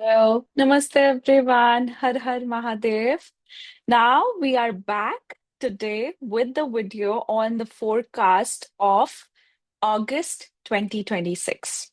Hello, namaste everyone. Har Har Mahadev. Now we are back today with the video on the forecast of August 2026.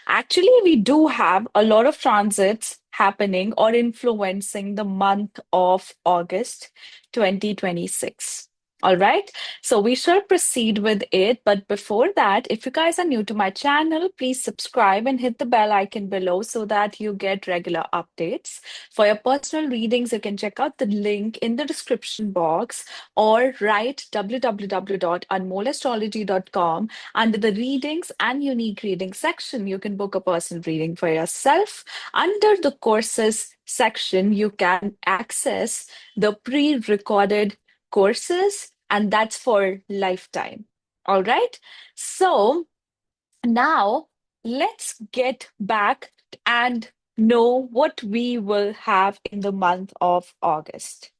Actually, we do have a lot of transits happening or influencing the month of August 2026. All right, so we shall proceed with it. But before that, if you guys are new to my channel, please subscribe and hit the bell icon below so that you get regular updates. For your personal readings, you can check out the link in the description box or write www.anmolastrology.com. Under the readings and unique reading section, you can book a personal reading for yourself. Under the courses section, you can access the pre-recorded courses, and that's for lifetime. All right. So now let's get back and know what we will have in the month of August.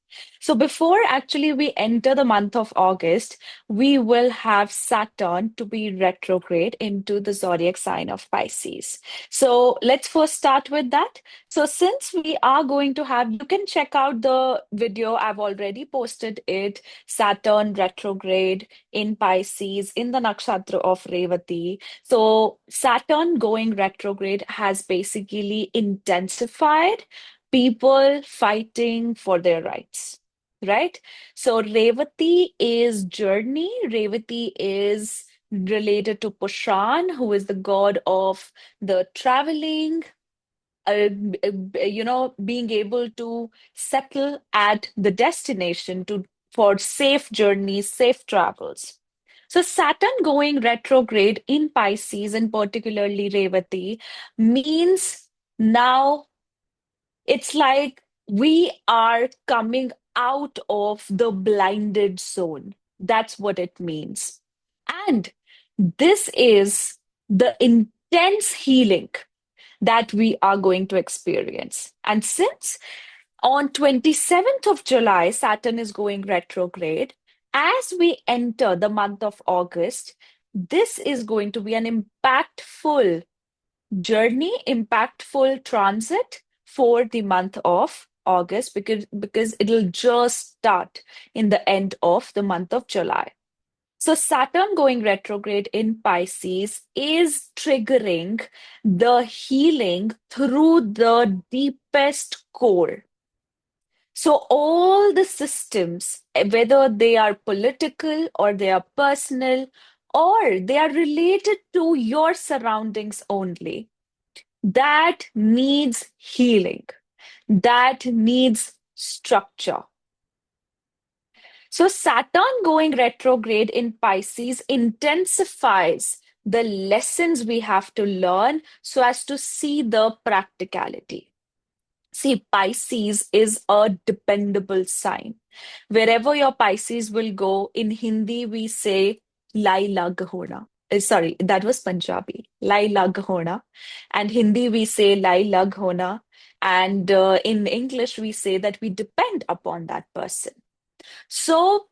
So before actually we enter the month of August, we will have Saturn to be retrograde into the zodiac sign of Pisces. So let's first start with that. So since we are going to have, you can check out the video. I've already posted it, Saturn retrograde in Pisces in the nakshatra of Revati. So Saturn going retrograde has basically intensified people fighting for their rights, right? So Revati is journey. Revati is related to Pushan, who is the god of the traveling, being able to settle at the destination to for safe journeys, safe travels. So Saturn going retrograde in Pisces and particularly Revati means now it's like we are coming out of the blinded zone. That's what it means. And this is the intense healing that we are going to experience. And since on 27th of July, Saturn is going retrograde, as we enter the month of August, this is going to be an impactful journey, impactful transit for the month of August because it'll just start in the end of the month of July. So Saturn going retrograde in Pisces is triggering the healing through the deepest core. So all the systems, whether they are political or they are personal or they are related to your surroundings only, that needs healing, that needs structure. So Saturn going retrograde in Pisces intensifies the lessons we have to learn so as to see the practicality. See, Pisces is a dependable sign. Wherever your Pisces will go, in Hindi we say lai lag hona. Sorry, that was Punjabi. Lai lag hona. And Hindi we say lai lag hona. And in English we say that we depend upon that person. So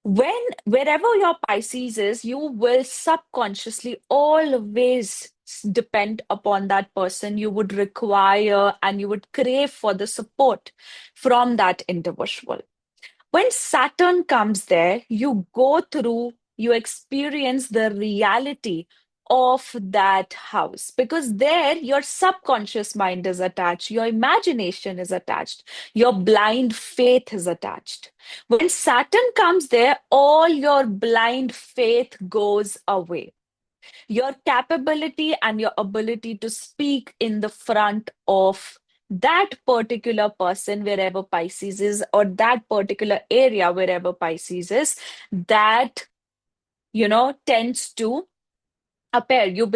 wherever your Pisces is, you will subconsciously always depend upon that person. You would require and you would crave for the support from that individual. When Saturn comes there, you experience the reality of that house because there your subconscious mind is attached, your imagination is attached, your blind faith is attached. When Saturn comes there, all your blind faith goes away. Your capability and your ability to speak in the front of that particular person wherever Pisces is, or that particular area wherever Pisces is, that tends to appear. You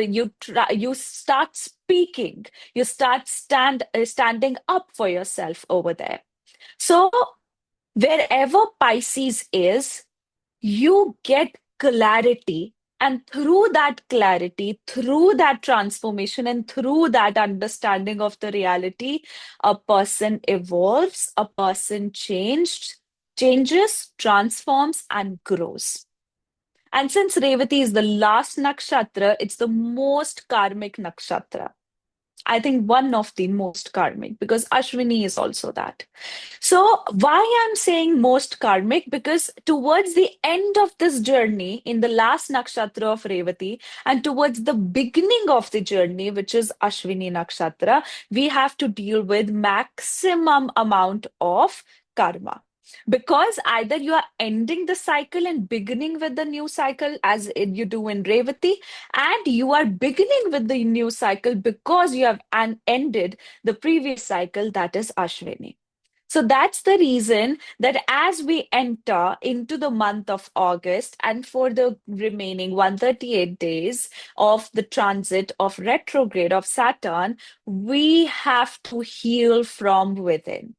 start speaking, you start standing up for yourself over there. So wherever Pisces is, you get clarity. And through that clarity, through that transformation, and through that understanding of the reality, a person evolves, a person changes, transforms, and grows. And since Revati is the last nakshatra, it's the most karmic nakshatra. I think one of the most karmic, because Ashwini is also that. So, why I'm saying most karmic? Because towards the end of this journey, in the last nakshatra of Revati, and towards the beginning of the journey, which is Ashwini nakshatra, we have to deal with maximum amount of karma. Because either you are ending the cycle and beginning with the new cycle, as you do in Revati, and you are beginning with the new cycle because you have ended the previous cycle, that is Ashwini. So that's the reason that as we enter into the month of August and for the remaining 138 days of the transit of retrograde of Saturn, we have to heal from within.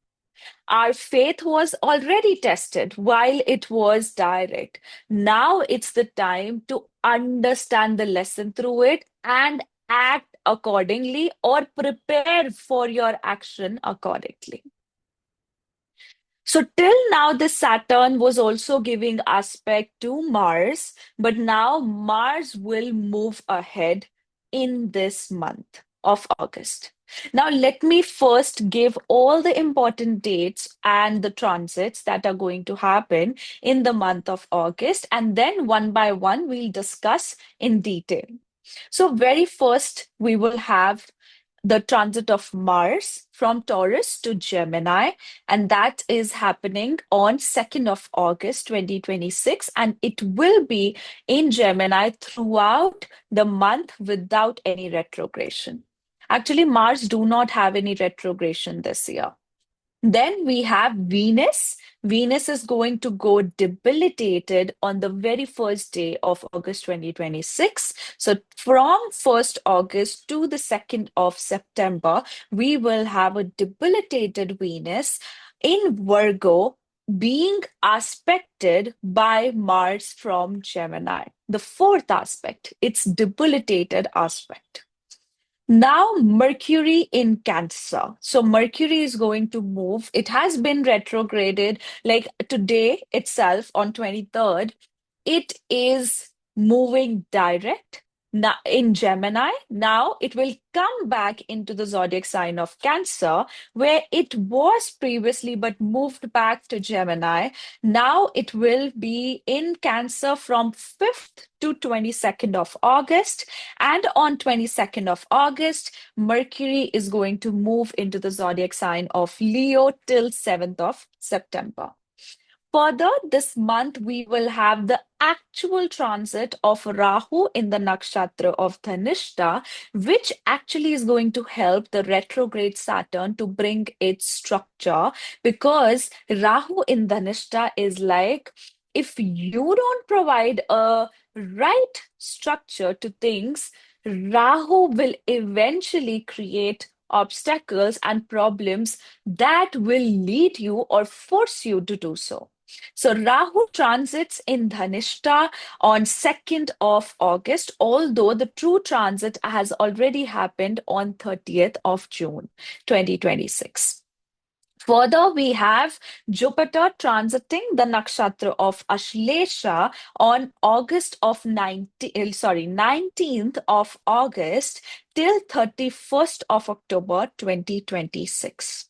Our faith was already tested while it was direct. Now it's the time to understand the lesson through it and act accordingly or prepare for your action accordingly. So till now, the Saturn was also giving aspect to Mars, but now Mars will move ahead in this month of August. Now, let me first give all the important dates and the transits that are going to happen in the month of August, and then one by one, we'll discuss in detail. So, very first, we will have the transit of Mars from Taurus to Gemini, and that is happening on 2nd of August 2026, and it will be in Gemini throughout the month without any retrogression. Actually, Mars do not have any retrogression this year. Then we have Venus. Venus is going to go debilitated on the very first day of August 2026. So from 1st August to the 2nd of September, we will have a debilitated Venus in Virgo being aspected by Mars from Gemini. The fourth aspect, it's debilitated aspect. Now, Mercury in Cancer. So, Mercury is going to move. It has been retrograded. Like today itself, on 23rd, it is moving direct now in Gemini. Now, it will come back into the zodiac sign of Cancer, where it was previously but moved back to Gemini. Now, it will be in Cancer from 5th to 22nd of August. And on 22nd of August, Mercury is going to move into the zodiac sign of Leo till 7th of September. Further, this month we will have the actual transit of Rahu in the nakshatra of Dhanishta, which actually is going to help the retrograde Saturn to bring its structure, because Rahu in Dhanishta is like, if you don't provide a right structure to things, Rahu will eventually create obstacles and problems that will lead you or force you to do so. So Rahu transits in Dhanishta on 2nd of August, although the true transit has already happened on 30th of June 2026. Further, we have Jupiter transiting the nakshatra of Ashlesha on 19th of August till 31st of October 2026.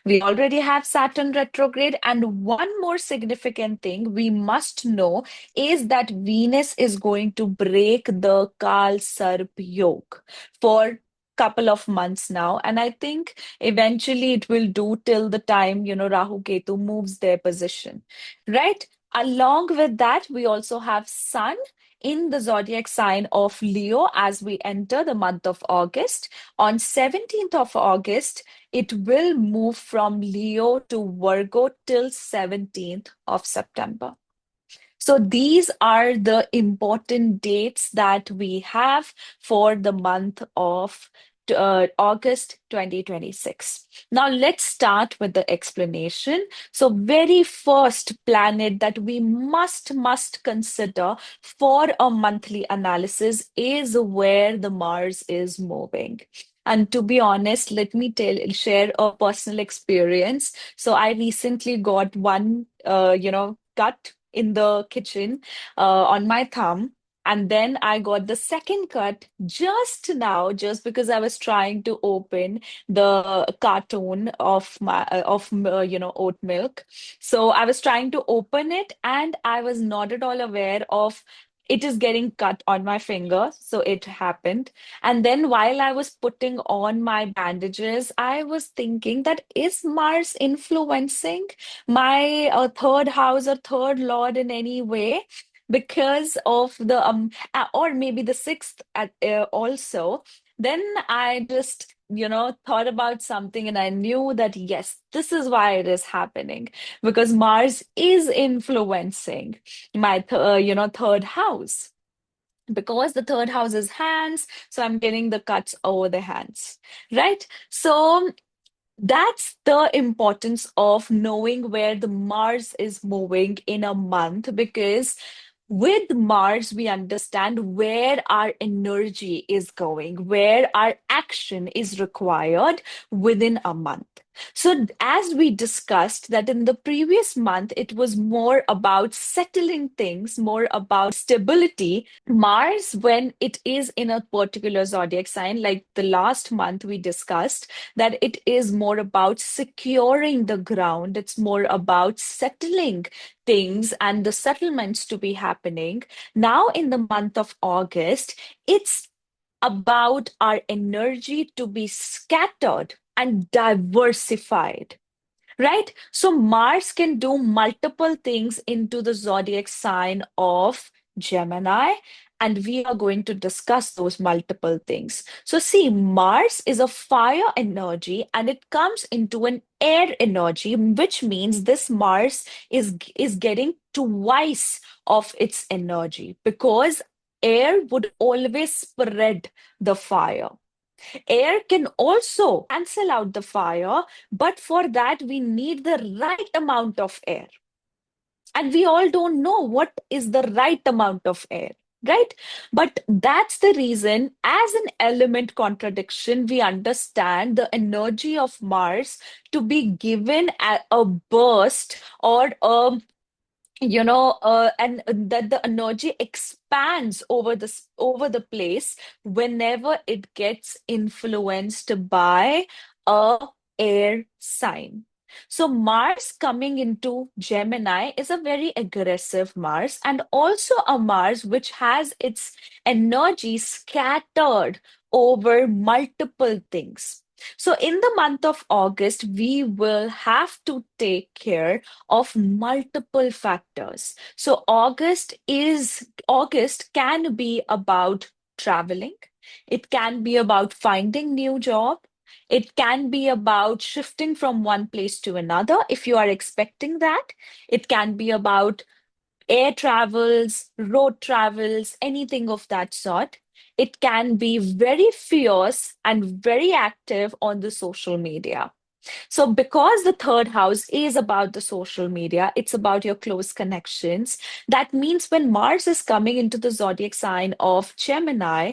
We already have Saturn retrograde, and one more significant thing we must know is that Venus is going to break the Kal Sarp Yoga for couple of months now, and I think eventually it will do till the time Rahu Ketu moves their position, right? Along with that, we also have Sun in the zodiac sign of Leo as we enter the month of August. On 17th of August, it will move from Leo to Virgo till 17th of September. So these are the important dates that we have for the month of August 2026. Now let's start with the explanation. So very first planet that we must consider for a monthly analysis is where the Mars is moving. And to be honest, let me share a personal experience. So I recently got one, cut in the kitchen on my thumb. And then I got the second cut just now, just because I was trying to open the carton of oat milk. So I was trying to open it, and I was not at all aware of it is getting cut on my finger. So it happened. And then while I was putting on my bandages, I was thinking that is Mars influencing my third house or third lord in any way? Because of the or maybe the sixth also. Then I just thought about something, and I knew that yes, this is why it is happening, because Mars is influencing my third house, because the third house is hands, so I'm getting the cuts over the hands, right? So that's the importance of knowing where the Mars is moving in a month, because with Mars, we understand where our energy is going, where our action is required within a month. So, as we discussed that in the previous month, it was more about settling things, more about stability. Mars, when it is in a particular zodiac sign, like the last month we discussed, that it is more about securing the ground, it's more about settling things and the settlements to be happening. Now, in the month of August, it's about our energy to be scattered and diversified. Right? So Mars can do multiple things into the zodiac sign of Gemini, and we are going to discuss those multiple things. So, see, Mars is a fire energy and it comes into an air energy, which means this Mars is getting twice of its energy, because air would always spread the fire. Air can also cancel out the fire, but for that, we need the right amount of air. And we all don't know what is the right amount of air, right? But that's the reason, as an element contradiction, we understand the energy of Mars to be given a burst or a and that the energy expands over the place whenever it gets influenced by a air sign. So Mars coming into Gemini is a very aggressive Mars, and also a Mars which has its energy scattered over multiple things. So in the month of August, we will have to take care of multiple factors. So August can be about traveling. It can be about finding new job. It can be about shifting from one place to another if you are expecting that. It can be about air travels, road travels, anything of that sort. It can be very fierce and very active on the social media. So, because the third house is about the social media, it's about your close connections. That means when Mars is coming into the zodiac sign of Gemini,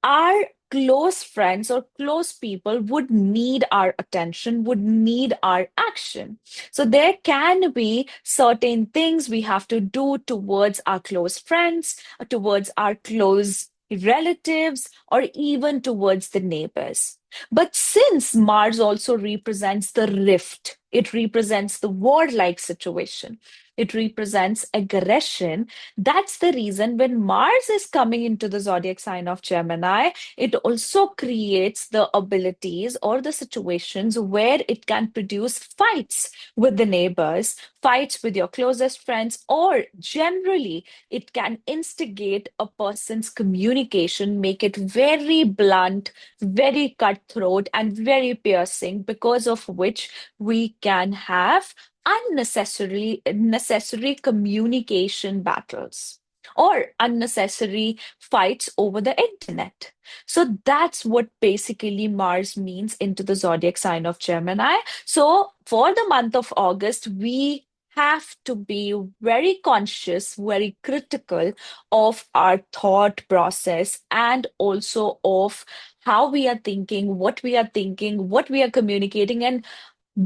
our close friends or close people would need our attention, would need our action. So there can be certain things we have to do towards our close friends, towards our close relatives, or even towards the neighbors. But since Mars also represents the rift, it represents the warlike situation, it represents aggression. That's the reason when Mars is coming into the zodiac sign of Gemini, it also creates the abilities or the situations where it can produce fights with the neighbors, fights with your closest friends, or generally, it can instigate a person's communication, make it very blunt, very cutthroat, and very piercing, because of which we can have unnecessarily necessary communication battles or unnecessary fights over the internet. So that's what basically Mars means into the zodiac sign of Gemini. So for the month of August, we have to be very conscious, very critical of our thought process, and also of how we are thinking, what we are communicating, and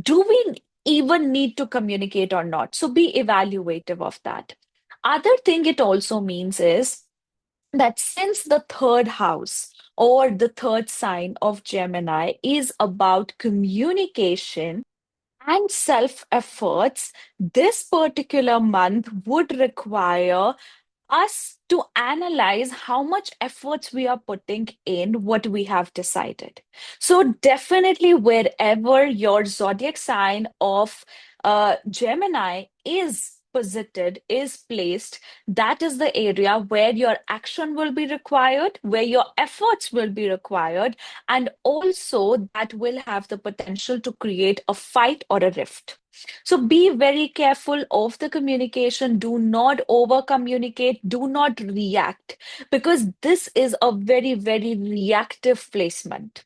do we even need to communicate or not? So be evaluative of that. Other thing it also means is that since the third house or the third sign of Gemini is about communication and self efforts, this particular month would require us to analyze how much efforts we are putting in what we have decided. So, definitely, wherever your zodiac sign of Gemini is posited, is placed, that is the area where your action will be required, where your efforts will be required, and also that will have the potential to create a fight or a rift. So be very careful of the communication. Do not over communicate. Do not react because this is a very, very reactive placement.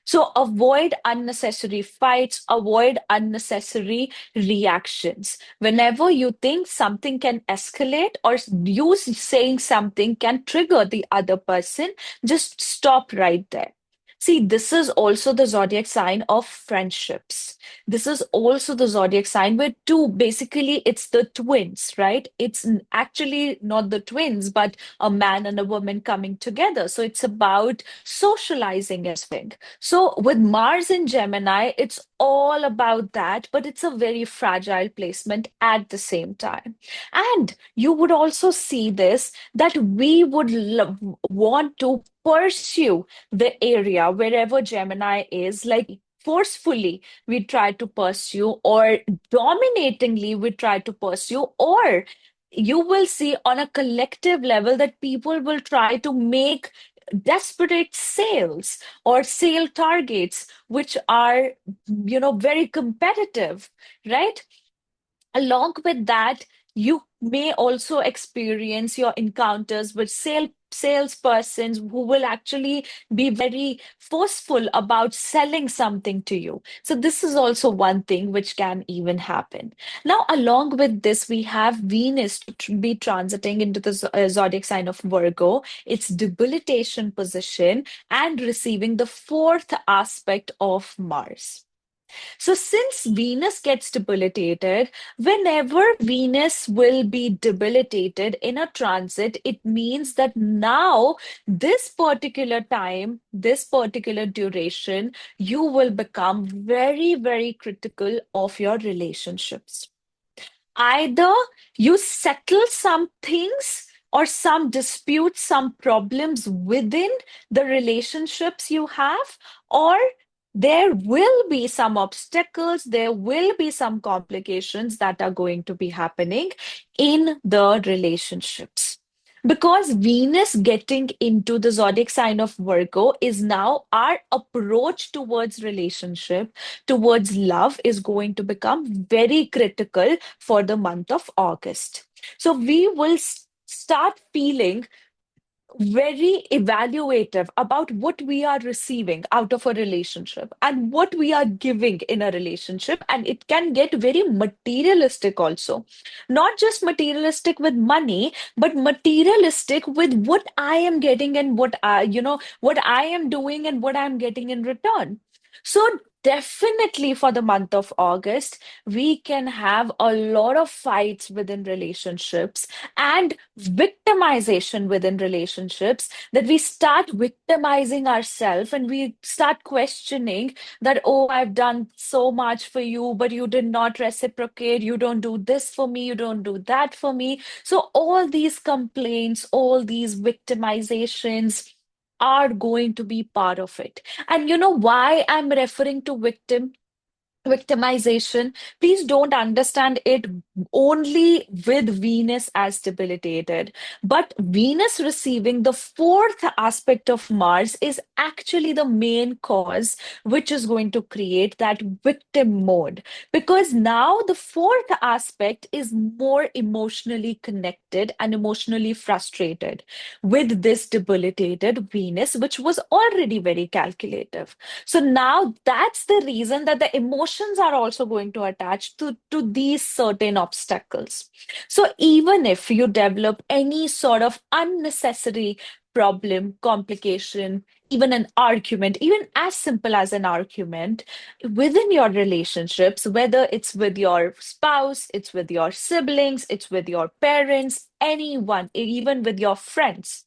So avoid unnecessary fights, avoid unnecessary reactions. Whenever you think something can escalate or you saying something can trigger the other person, just stop right there. See, this is also the zodiac sign of friendships. This is also the zodiac sign where two, basically, it's the twins, right? It's actually not the twins, but a man and a woman coming together. So it's about socializing as well. So with Mars in Gemini, it's all about that, but it's a very fragile placement at the same time. And you would also see this that we would want to pursue the area wherever Gemini is, like forcefully we try to pursue, or dominatingly we try to pursue, or you will see on a collective level that people will try to make desperate sales or sale targets which are very competitive, right? Along with that, you may also experience your encounters with salespersons who will actually be very forceful about selling something to you. So this is also one thing which can even happen. Now, along with this, we have Venus to be transiting into the zodiac sign of Virgo, its debilitation position, and receiving the fourth aspect of Mars. So, since Venus gets debilitated, whenever Venus will be debilitated in a transit, it means that now, this particular time, this particular duration, you will become very, very critical of your relationships. Either you settle some things or some disputes, some problems within the relationships you have, or there will be some obstacles, there will be some complications that are going to be happening in the relationships. Because Venus getting into the zodiac sign of Virgo is now our approach towards relationship, towards love is going to become very critical for the month of August. So we will start feeling very evaluative about what we are receiving out of a relationship and what we are giving in a relationship. And it can get very materialistic also. Not just materialistic with money, but materialistic with what I am getting and what I am doing and what I'm getting in return. So definitely for the month of August, we can have a lot of fights within relationships and victimization within relationships, that we start victimizing ourselves and we start questioning that, oh, I've done so much for you, but you did not reciprocate. You don't do this for me. You don't do that for me. So, all these complaints, all these victimizations are going to be part of it. And you know why I'm referring to victimization? Please don't understand it only with Venus as debilitated. But Venus receiving the fourth aspect of Mars is actually the main cause, which is going to create that victim mode. Because now the fourth aspect is more emotionally connected and emotionally frustrated with this debilitated Venus, which was already very calculative. So now that's the reason that the emotions are also going to attach to these certain obstacles. So even if you develop any sort of unnecessary problem, complication, even an argument, even as simple as an argument within your relationships, whether it's with your spouse, it's with your siblings, it's with your parents, anyone, even with your friends,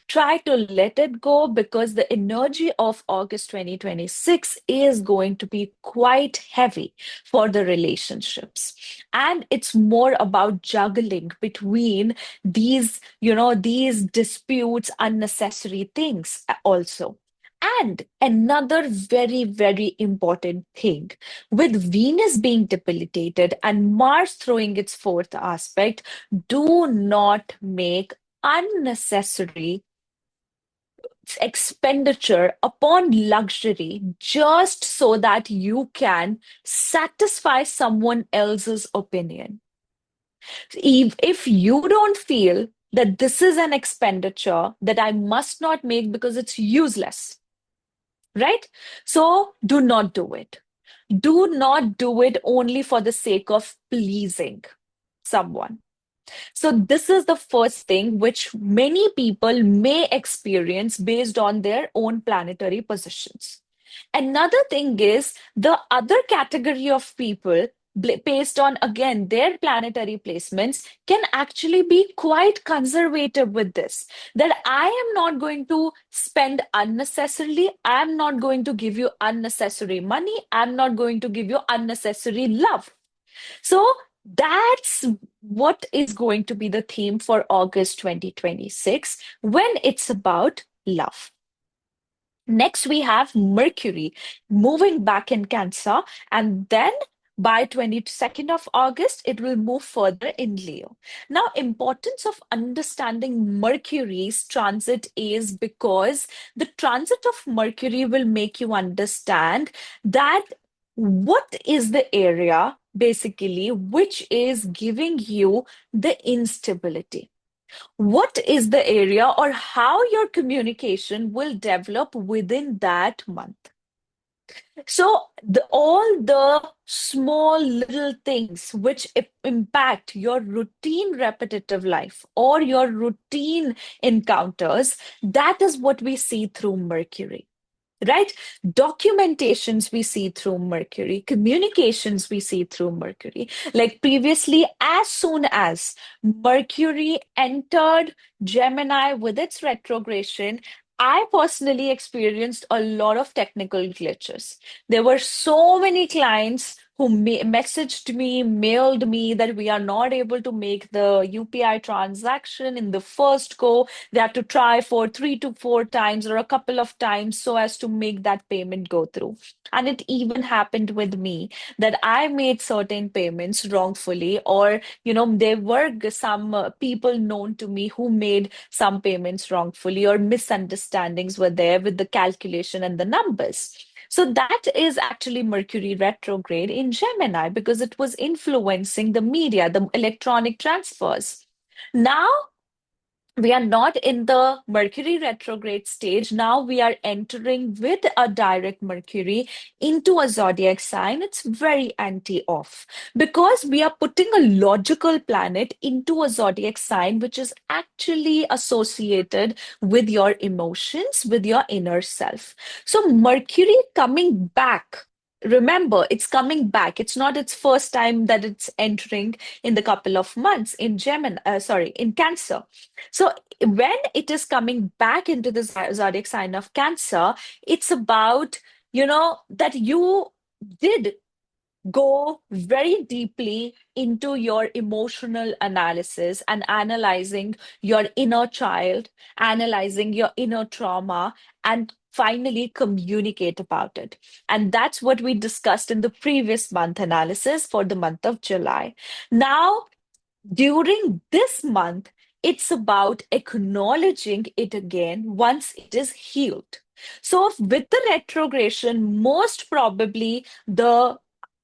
Try to let it go because the energy of August 2026 is going to be quite heavy for the relationships. And it's more about juggling between these disputes, unnecessary things also. And another very, very important thing, with Venus being debilitated and Mars throwing its fourth aspect, do not make unnecessary expenditure upon luxury just so that you can satisfy someone else's opinion. If you don't feel that this is an expenditure that I must not make because it's useless, right? So do not do it. Do not do it only for the sake of pleasing someone. So, this is the first thing which many people may experience based on their own planetary positions. Another thing is the other category of people, based on again their planetary placements, can actually be quite conservative with this. That I am not going to spend unnecessarily, I am not going to give you unnecessary money, I'm not going to give you unnecessary love. So that's what is going to be the theme for August 2026 when it's about love. Next, we have Mercury moving back in Cancer, and then by 22nd of August, it will move further in Leo. Now, importance of understanding Mercury's transit is because the transit of Mercury will make you understand that what is the area basically which is giving you the instability. What is the area or how your communication will develop within that month? So, all the small little things which impact your routine repetitive life or your routine encounters, that is what we see through Mercury. Right? Documentations we see through Mercury, communications we see through Mercury. Like previously, as soon as Mercury entered Gemini with its retrogression, I personally experienced a lot of technical glitches. There were so many clients who messaged me, mailed me that we are not able to make the UPI transaction in the first go. They have to try for 3 to 4 times or a couple of times so as to make that payment go through. And it even happened with me that I made certain payments wrongfully, or there were some people known to me who made some payments wrongfully, or misunderstandings were there with the calculation and the numbers. So that is actually Mercury retrograde in Gemini because it was influencing the media, the electronic transfers. Now we are not in the Mercury retrograde stage. Now we are entering with a direct Mercury into a zodiac sign. It's very anti-off because we are putting a logical planet into a zodiac sign, which is actually associated with your emotions, with your inner self. So Mercury coming back. Remember, it's coming back. It's not its first time that it's entering in the couple of months in in Cancer. So when it is coming back into the zodiac sign of Cancer, it's about, that you did go very deeply into your emotional analysis and analyzing your inner child, analyzing your inner trauma, and finally communicate about it. And that's what we discussed in the previous month analysis for the month of July. Now, during this month, it's about acknowledging it again once it is healed. So, with the retrogression, most probably the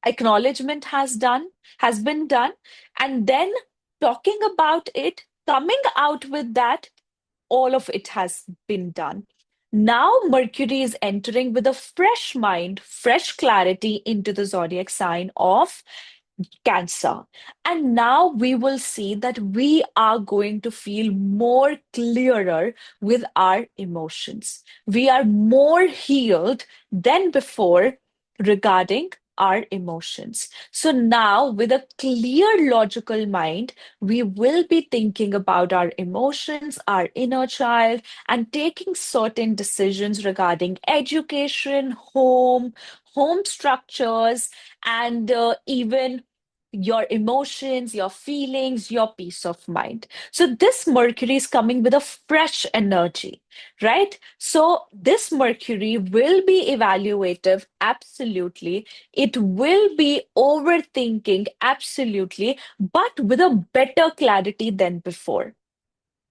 acknowledgement has been done, and then talking about it, coming out with that, all of it has been done. Now, Mercury is entering with a fresh mind, fresh clarity into the zodiac sign of Cancer. And now we will see that we are going to feel more clearer with our emotions. We are more healed than before regarding our emotions. So now, with a clear logical mind, we will be thinking about our emotions, our inner child, and taking certain decisions regarding education, home structures, and even your emotions, your feelings, your peace of mind. So this Mercury is coming with a fresh energy, right? So this Mercury will be evaluative, absolutely. It will be overthinking, absolutely, but with a better clarity than before.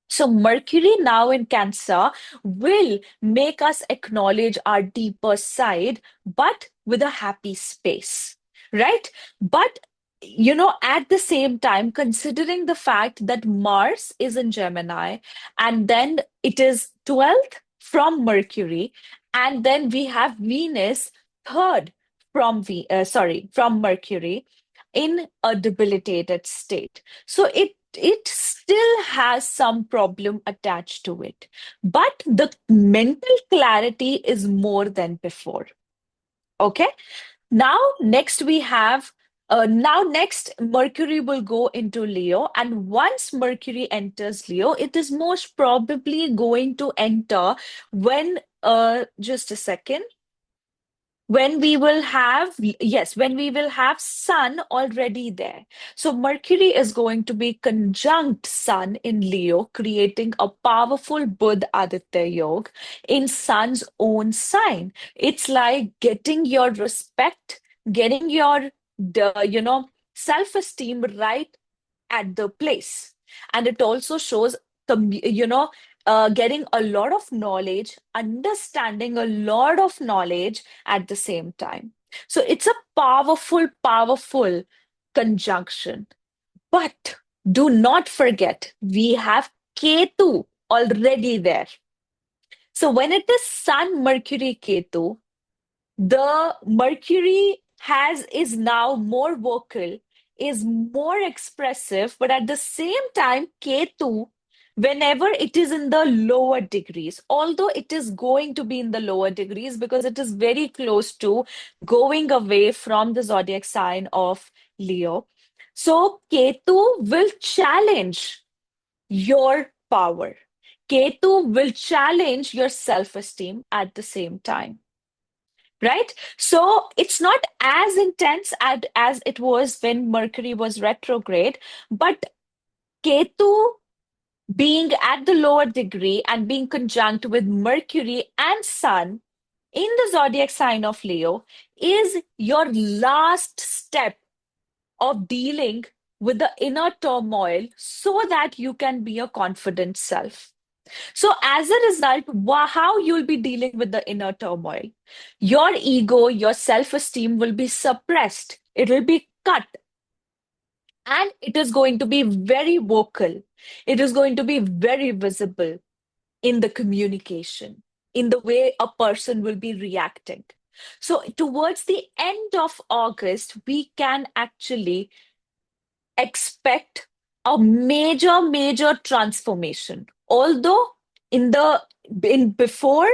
So, Mercury now in Cancer will make us acknowledge our deeper side, but with a happy space, right? But, at the same time, considering the fact that Mars is in Gemini, and then it is 12th from Mercury, and then we have Venus third from Mercury in a debilitated state. So it still has some problem attached to it. But the mental clarity is more than before. Okay. Now next Mercury will go into Leo, and once Mercury enters Leo, it is most probably going to enter when just a second when we will have Sun already there. So Mercury is going to be conjunct Sun in Leo, creating a powerful Buddha Aditya yoga in Sun's own sign. It's like getting your respect, getting your self-esteem right at the place. And it also shows, getting a lot of knowledge, understanding a lot of knowledge at the same time. So it's a powerful, powerful conjunction. But do not forget, we have Ketu already there. So when it is Sun, Mercury, Ketu, the Mercury has is now more vocal, is more expressive, but at the same time, Ketu, whenever it is in the lower degrees, although it is going to be in the lower degrees because it is very close to going away from the zodiac sign of Leo. So Ketu will challenge your power. Ketu will challenge your self-esteem at the same time, right? So it's not as intense as it was when Mercury was retrograde, but Ketu being at the lower degree and being conjunct with Mercury and Sun in the zodiac sign of Leo is your last step of dealing with the inner turmoil so that you can be a confident self. So, as a result, how you'll be dealing with the inner turmoil? Your ego, your self esteem will be suppressed, it will be cut, and it is going to be very vocal. It is going to be very visible in the communication, in the way a person will be reacting. So, towards the end of August, we can actually expect a major, major transformation. Although in the in before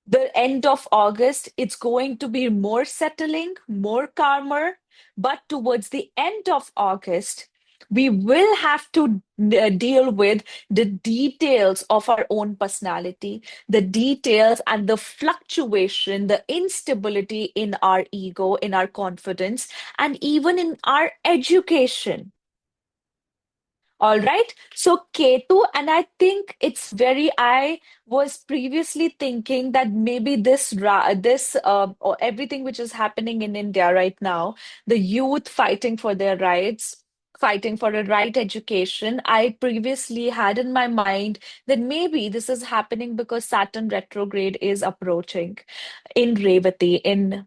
the end of August, it's going to be more settling, more calmer. But towards the end of August, we will have to deal with the details of our own personality, the details and the fluctuation, the instability in our ego, in our confidence, and even in our education. All right. So Ketu, and I think it's very, I was previously thinking that maybe or everything which is happening in India right now, the youth fighting for their rights, fighting for a right education, I previously had in my mind that maybe this is happening because Saturn retrograde is approaching in Revati, in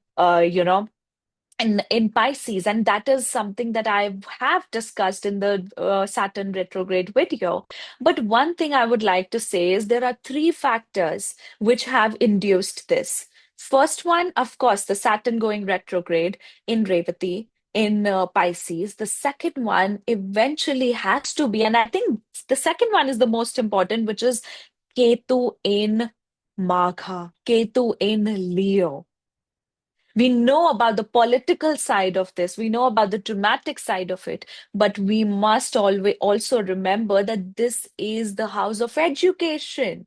Pisces, and that is something that I have discussed in the Saturn retrograde video. But one thing I would like to say is there are three factors which have induced this. First one, of course, the Saturn going retrograde in Revati, in Pisces. The second one eventually has to be, and I think the second one is the most important, which is Ketu in Magha, Ketu in Leo. We know about the political side of this. We know about the dramatic side of it. But we must always also remember that this is the house of education,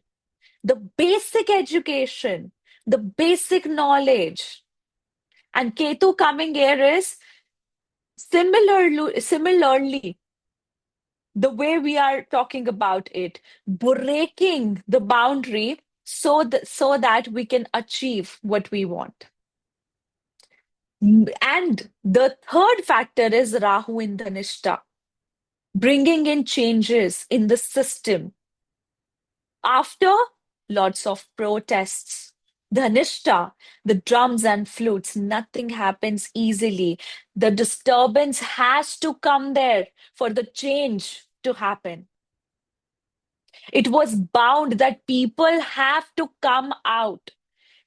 the basic education, the basic knowledge. And Ketu coming here is similarly, the way we are talking about it, breaking the boundary so that we can achieve what we want. And the third factor is Rahu in Dhanishta, bringing in changes in the system. After lots of protests, Dhanishta, the drums and flutes, nothing happens easily. The disturbance has to come there for the change to happen. It was bound that people have to come out,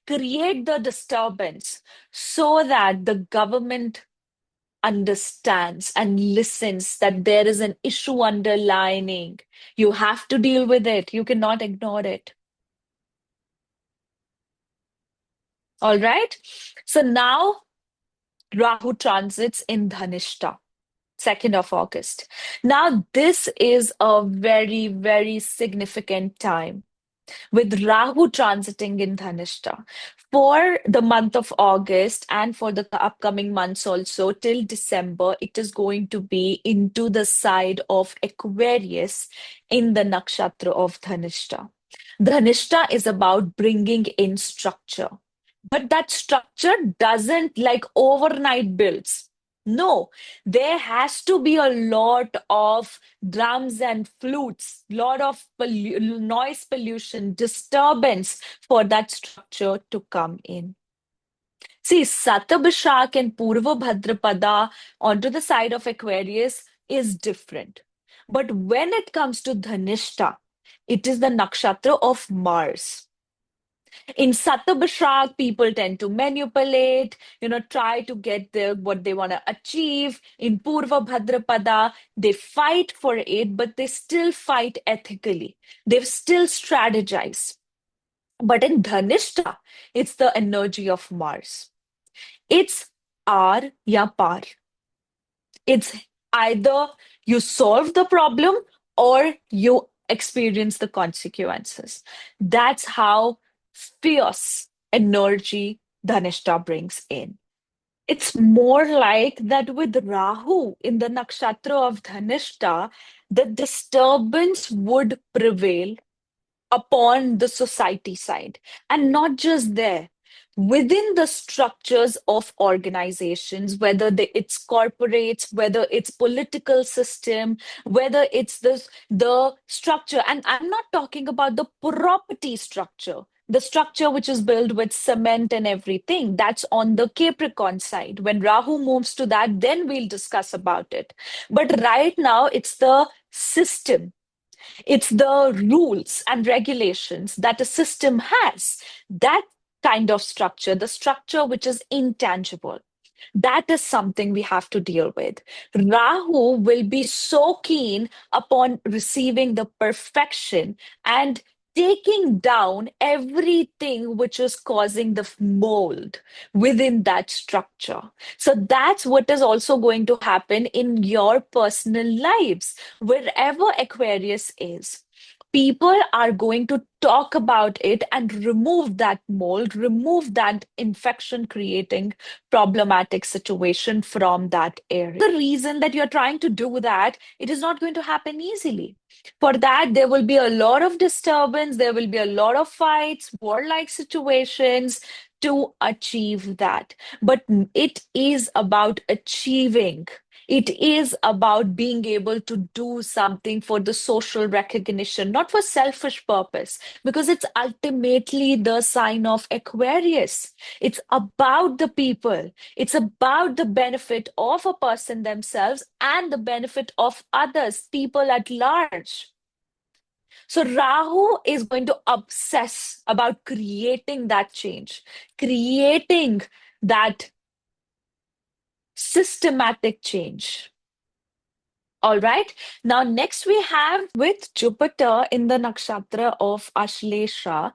create the disturbance so that the government understands and listens that there is an issue underlying. You have to deal with it. You cannot ignore it. All right. So now Rahu transits in Dhanishta, 2nd of August. Now, this is a very, very significant time with Rahu transiting in Dhanishta. For the month of August and for the upcoming months also, till December, it is going to be into the side of Aquarius in the nakshatra of Dhanishta. Dhanishta is about bringing in structure. But that structure doesn't like overnight builds. No, there has to be a lot of drums and flutes, lot of noise pollution, disturbance for that structure to come in. See, Satabhishak and Purva Bhadrapada onto the side of Aquarius is different. But when it comes to Dhanishta, it is the nakshatra of Mars. In Satabhishak, people tend to manipulate, try to get what they want to achieve. In Purva Bhadrapada, they fight for it, but they still fight ethically. They still strategize. But in Dhanishta, it's the energy of Mars. It's ar ya par. It's either you solve the problem or you experience the consequences. That's how fierce energy Dhanishta brings in. It's more like that with Rahu in the nakshatra of Dhanishta, the disturbance would prevail upon the society side. And not just there, within the structures of organizations, whether it's corporates, whether it's political system, whether it's the structure. And I'm not talking about the property structure. The structure which is built with cement and everything, that's on the Capricorn side. When Rahu moves to that, then we'll discuss about it. But right now, it's the system, it's the rules and regulations that a system has. That kind of structure, the structure which is intangible, that is something we have to deal with. Rahu will be so keen upon receiving the perfection and taking down everything which is causing the mold within that structure. So that's what is also going to happen in your personal lives, wherever Aquarius is. People are going to talk about it and remove that mold, remove that infection creating problematic situation from that area. The reason that you're trying to do that, it is not going to happen easily. For that, there will be a lot of disturbance, there will be a lot of fights, warlike situations to achieve that. But it is about achieving. It is about being able to do something for the social recognition, not for selfish purpose, because it's ultimately the sign of Aquarius. It's about the people. It's about the benefit of a person themselves and the benefit of others, people at large. So Rahu is going to obsess about creating that change, creating that systematic change. All right. Now, next we have with Jupiter in the nakshatra of Ashlesha.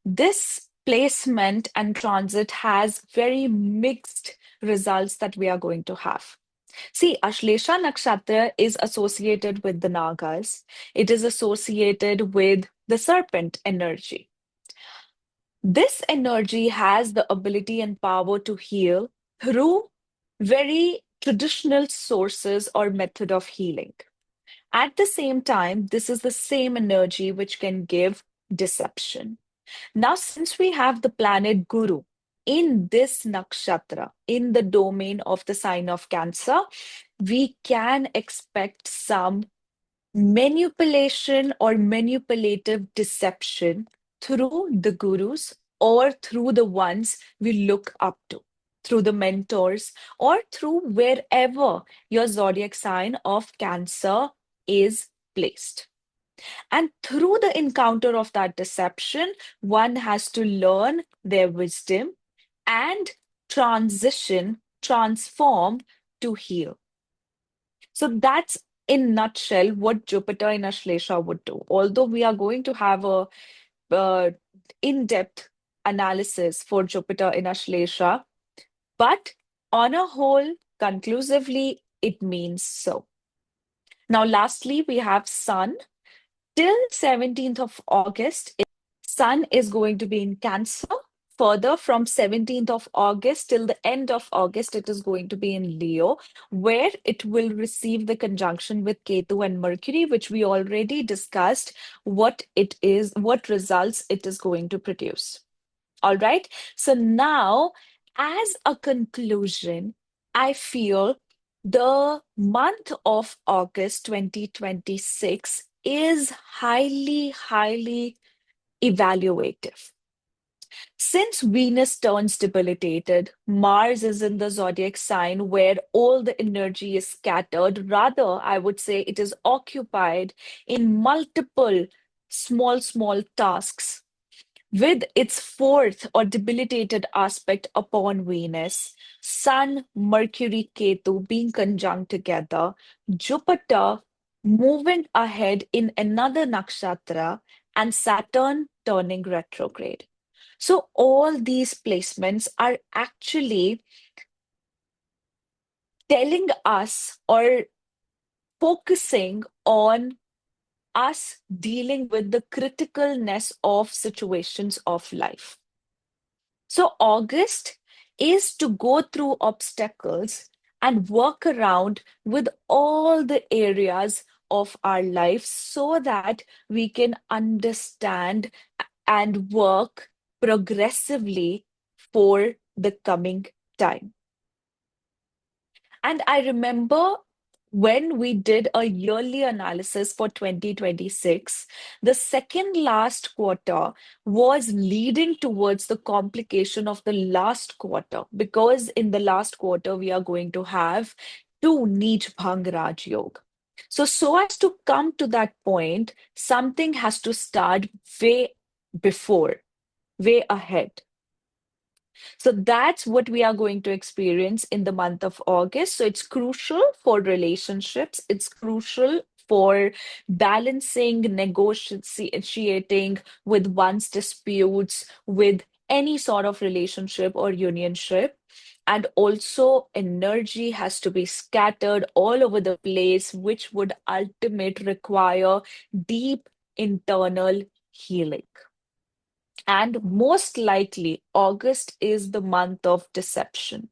This placement and transit has very mixed results that we are going to have. See, Ashlesha Nakshatra is associated with the Nagas. It is associated with the serpent energy. This energy has the ability and power to heal through very traditional sources or method of healing. At the same time, this is the same energy which can give deception. Now, since we have the planet Guru in this nakshatra, in the domain of the sign of Cancer, we can expect some manipulation or manipulative deception through the gurus or through the ones we look up to, through the mentors, or through wherever your zodiac sign of Cancer is placed. And through the encounter of that deception, one has to learn their wisdom and transition, transform to heal. So that's in nutshell what Jupiter in Ashlesha would do. Although we are going to have a in-depth analysis for Jupiter in Ashlesha, but on a whole, conclusively, it means so. Now, lastly, we have Sun. Till 17th of August, Sun is going to be in Cancer. Further, from 17th of August till the end of August, it is going to be in Leo, where it will receive the conjunction with Ketu and Mercury, which we already discussed what it is, what results it is going to produce. All right. So now, as a conclusion, I feel the month of August 2026 is highly, highly evaluative. Since Venus turns debilitated, Mars is in the zodiac sign where all the energy is scattered. Rather, I would say it is occupied in multiple small, small tasks with its fourth or debilitated aspect upon Venus, Sun, Mercury, Ketu being conjunct together, Jupiter moving ahead in another nakshatra, and Saturn turning retrograde. So, all these placements are actually telling us or focusing on us dealing with the criticalness of situations of life. So, August is to go through obstacles and work around with all the areas of our life so that we can understand and work progressively for the coming time. And I remember when we did a yearly analysis for 2026, the second last quarter was leading towards the complication of the last quarter, because in the last quarter, we are going to have two Neej Bhang Raj Yoga. So as to come to that point, something has to start way before, way ahead. So that's what we are going to experience in the month of August. So it's crucial for relationships. It's crucial for balancing, negotiating with one's disputes, with any sort of relationship or unionship. And also, energy has to be scattered all over the place, which would ultimately require deep internal healing. And most likely, August is the month of deception,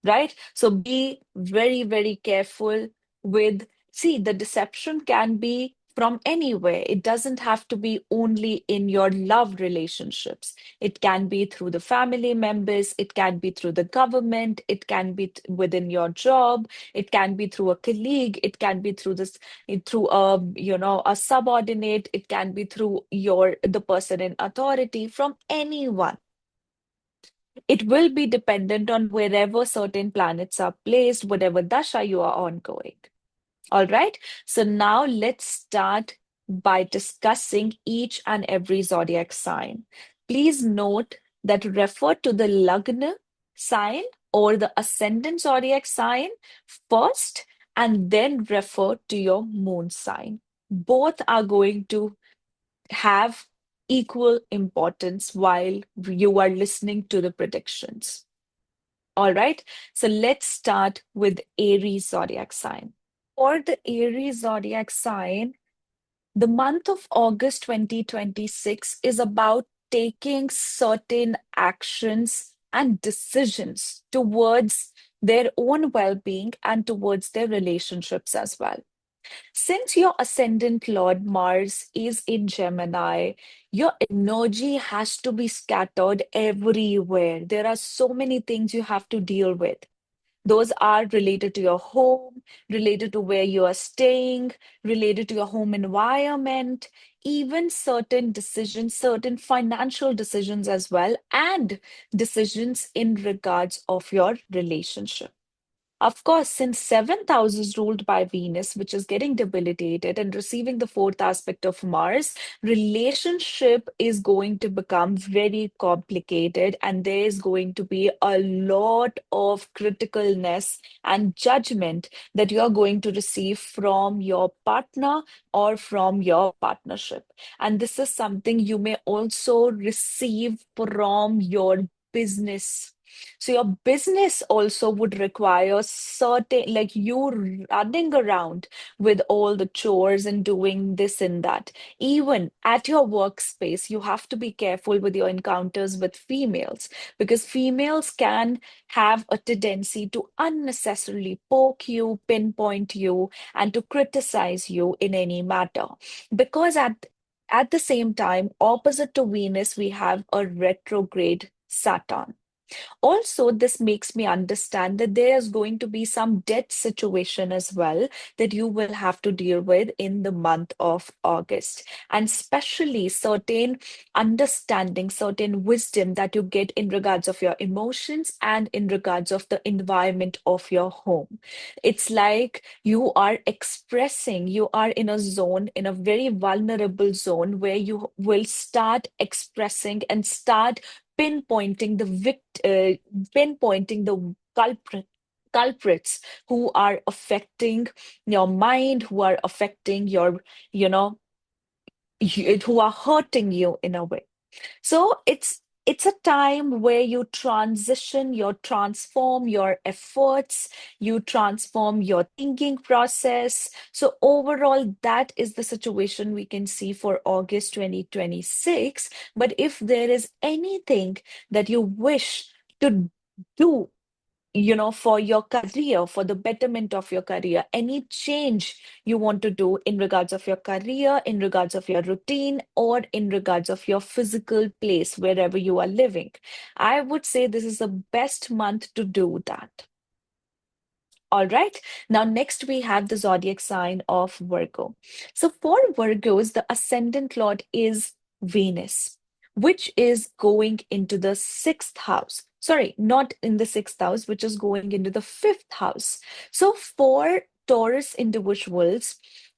right? So be very, very careful with, see, the deception can be from anywhere. It doesn't have to be only in your love relationships. It can be through the family members, it can be through the government, it can be within your job, it can be through a colleague, it can be through this, through a subordinate, it can be through the person in authority, from anyone. It will be dependent on wherever certain planets are placed, whatever dasha you are ongoing. All right. So now let's start by discussing each and every zodiac sign. Please note that refer to the Lagna sign or the ascendant zodiac sign first, and then refer to your moon sign. Both are going to have equal importance while you are listening to the predictions. All right, so let's start with Aries zodiac sign. For the Aries zodiac sign, the month of August 2026 is about taking certain actions and decisions towards their own well being and towards their relationships as well. Since your ascendant Lord Mars is in Gemini, your energy has to be scattered everywhere. There are so many things you have to deal with. Those are related to your home, related to where you are staying, related to your home environment, even certain decisions, certain financial decisions as well, and decisions in regards of your relationship. Of course, since seventh house is ruled by Venus, which is getting debilitated and receiving the fourth aspect of Mars, relationship is going to become very complicated, and there is going to be a lot of criticalness and judgment that you are going to receive from your partner or from your partnership. And this is something you may also receive from your business. So your business also would require certain, like you running around with all the chores and doing this and that. Even at your workspace, you have to be careful with your encounters with females because females can have a tendency to unnecessarily poke you, pinpoint you, and to criticize you in any matter. Because at the same time, opposite to Venus, we have a retrograde Saturn. Also, this makes me understand that there is going to be some debt situation as well that you will have to deal with in the month of August. And especially certain understanding, certain wisdom that you get in regards of your emotions and in regards of the environment of your home. It's like you are expressing, you are in a zone, in a very vulnerable zone where you will start expressing and start pinpointing pinpointing the culprits who are affecting your mind, who are affecting your, you know, who are hurting you in a way. So it's a time where you transition, you transform your efforts, you transform your thinking process. So overall, that is the situation we can see for August 2026. But if there is anything that you wish to do, for your career, for the betterment of your career, any change you want to do in regards of your career, in regards of your routine, or in regards of your physical place, wherever you are living. I would say this is the best month to do that. All right. Now, next we have the zodiac sign of Virgo. So, for Virgos, the ascendant lord is Venus, which is going into the sixth house. Sorry, not in the sixth house, which is going into the fifth house. So, for Taurus individuals,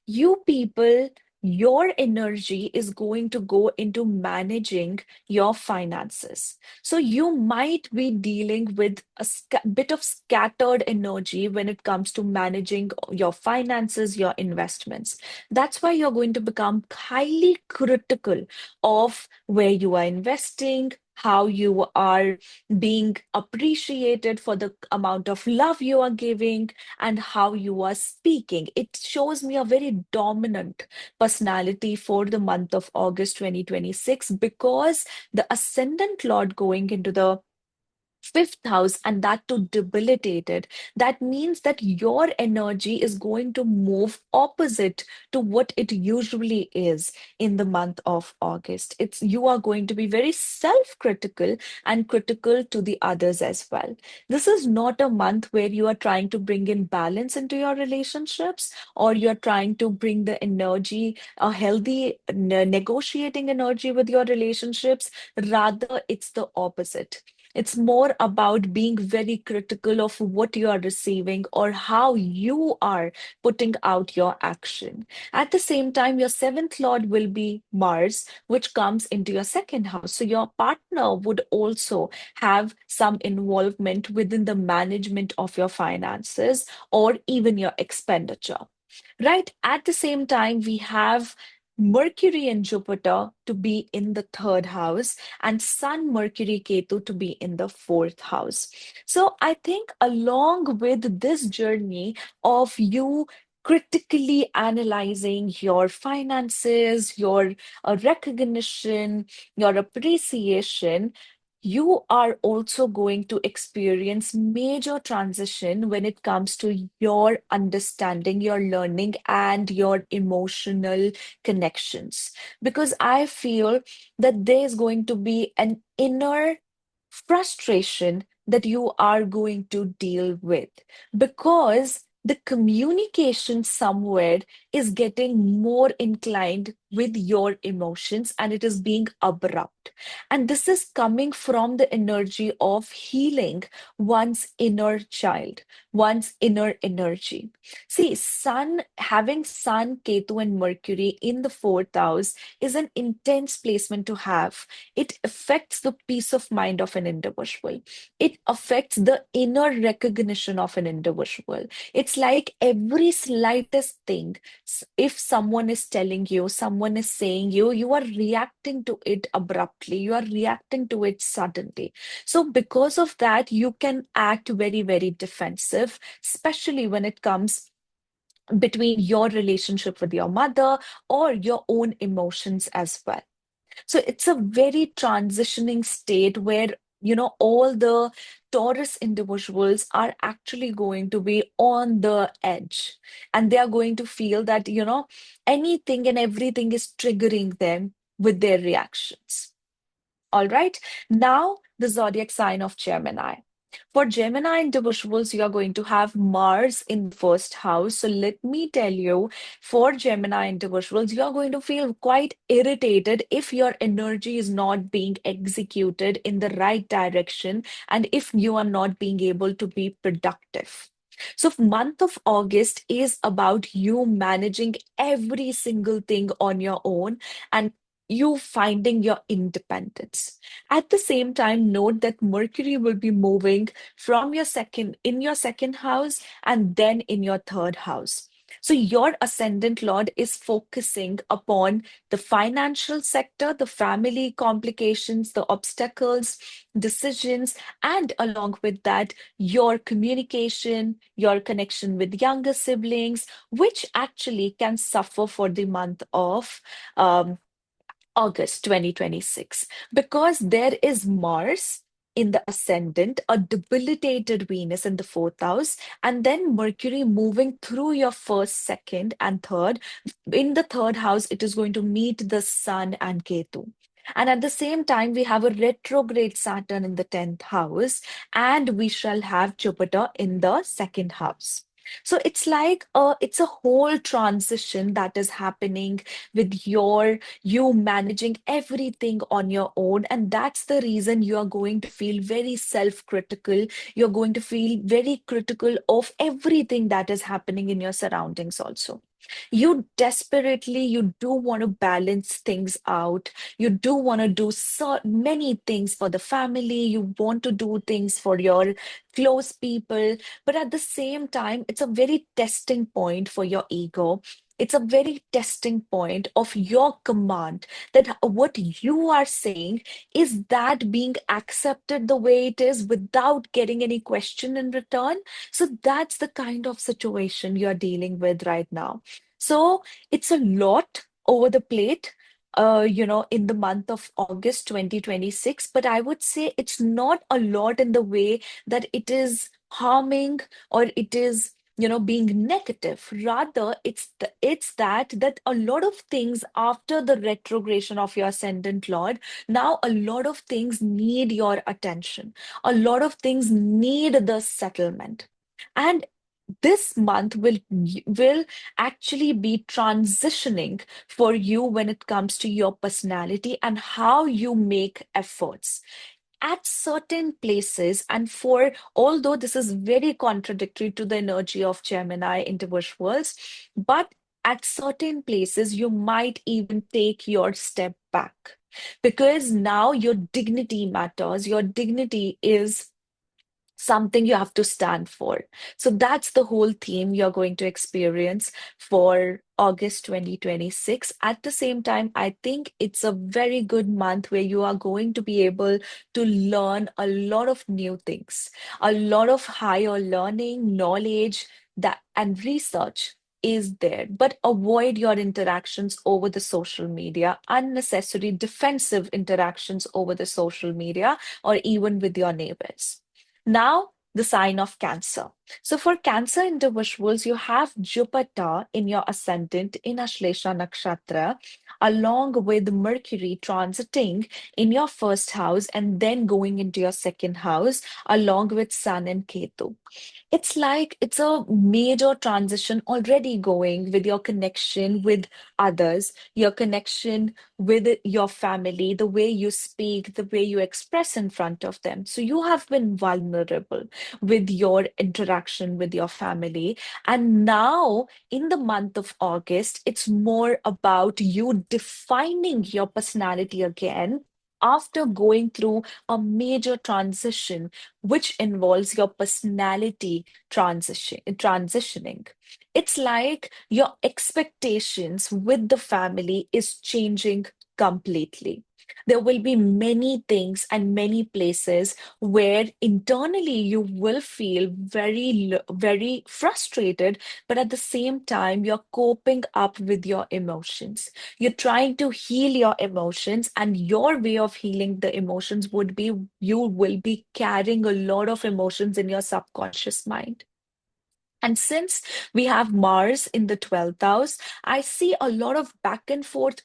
you people, your energy is going to go into managing your finances. So you might be dealing with a bit of scattered energy when it comes to managing your finances, your investments. That's why you're going to become highly critical of where you are investing, how you are being appreciated for the amount of love you are giving, and how you are speaking. It shows me a very dominant personality for the month of August 2026 because the ascendant lord going into the fifth house and that too debilitated, that means that your energy is going to move opposite to what it usually is in the month of August. It's you are going to be very self-critical and critical to the others as well. This is not a month where you are trying to bring in balance into your relationships or you're trying to bring the energy, a healthy negotiating energy with your relationships. Rather, it's the opposite. It's more about being very critical of what you are receiving or how you are putting out your action. At the same time, your seventh lord will be Mars, which comes into your second house. So your partner would also have some involvement within the management of your finances or even your expenditure. Right. At the same time, we have Mercury and Jupiter to be in the third house, and Sun, Mercury, Ketu to be in the fourth house. So I think along with this journey of you critically analyzing your finances, your recognition, your appreciation, you are also going to experience major transition when it comes to your understanding, your learning, and your emotional connections. Because I feel that there's going to be an inner frustration that you are going to deal with because the communication somewhere is getting more inclined with your emotions and it is being abrupt. And this is coming from the energy of healing one's inner child, one's inner energy. See, having Sun, Ketu, and Mercury in the fourth house is an intense placement to have. It affects the peace of mind of an individual. It affects the inner recognition of an individual. It's like every slightest thing, if someone is telling you, someone is saying you, you are reacting to it abruptly, you are reacting to it suddenly. So, because of that, you can act very, very defensive, especially when it comes between your relationship with your mother or your own emotions as well. So it's a very transitioning state where, all the Taurus individuals are actually going to be on the edge and they are going to feel that, anything and everything is triggering them with their reactions. All right. Now, the zodiac sign of Gemini. For Gemini individuals, you are going to have Mars in the first house. So let me tell you, for Gemini individuals, you are going to feel quite irritated if your energy is not being executed in the right direction and if you are not being able to be productive. So, month of August is about you managing every single thing on your own and you finding your independence. At the same time, note that Mercury will be moving from your second house and then in your third house. So your ascendant lord is focusing upon the financial sector, the family complications, the obstacles, decisions, and along with that, your communication, your connection with younger siblings, which actually can suffer for the month of um, August 2026, because there is Mars in the ascendant, a debilitated Venus in the fourth house, and then Mercury moving through your first, second, and third. In the third house, it is going to meet the Sun and Ketu. And at the same time, we have a retrograde Saturn in the 10th house, and we shall have Jupiter in the second house. So it's a whole transition that is happening with you managing everything on your own. And that's the reason you are going to feel very self-critical. You're going to feel very critical of everything that is happening in your surroundings also. You do want to balance things out. You do want to do so many things for the family. You want to do things for your close people. But at the same time, it's a very testing point for your ego. It's a very testing point of your command that what you are saying is that being accepted the way it is without getting any question in return. So that's the kind of situation you're dealing with right now. So it's a lot over the plate. In the month of August 2026, but I would say it's not a lot in the way that it is harming or it is being negative. Rather, it's that a lot of things after the retrogression of your ascendant lord, now a lot of things need your attention, a lot of things need the settlement. And this month will actually be transitioning for you when it comes to your personality and how you make efforts at certain places. And for although this is very contradictory to the energy of Gemini individuals, but at certain places you might even take your step back because now your dignity matters. Your dignity is something you have to stand for. So that's the whole theme you're going to experience for August 2026. At the same time, I think it's a very good month where you are going to be able to learn a lot of new things, a lot of higher learning, knowledge that and research is there. But avoid your interactions over the social media, unnecessary defensive interactions over the social media, or even with your neighbors. Now, the sign of Cancer. So, for Cancer individuals, you have Jupiter in your ascendant in Ashlesha Nakshatra, along with Mercury transiting in your first house and then going into your second house, along with Sun and Ketu. It's like it's a major transition already going with your connection with others, your connection with your family, the way you speak, the way you express in front of them. So you have been vulnerable with your interaction with your family. And now, in the month of August, it's more about you defining your personality again. After going through a major transition, which involves your personality transitioning. It's like your expectations with the family is changing completely. There will be many things and many places where internally you will feel very frustrated, but at the same time, you're coping up with your emotions. You're trying to heal your emotions, and your way of healing the emotions would be you will be carrying a lot of emotions in your subconscious mind. And since we have Mars in the 12th house, I see a lot of back and forth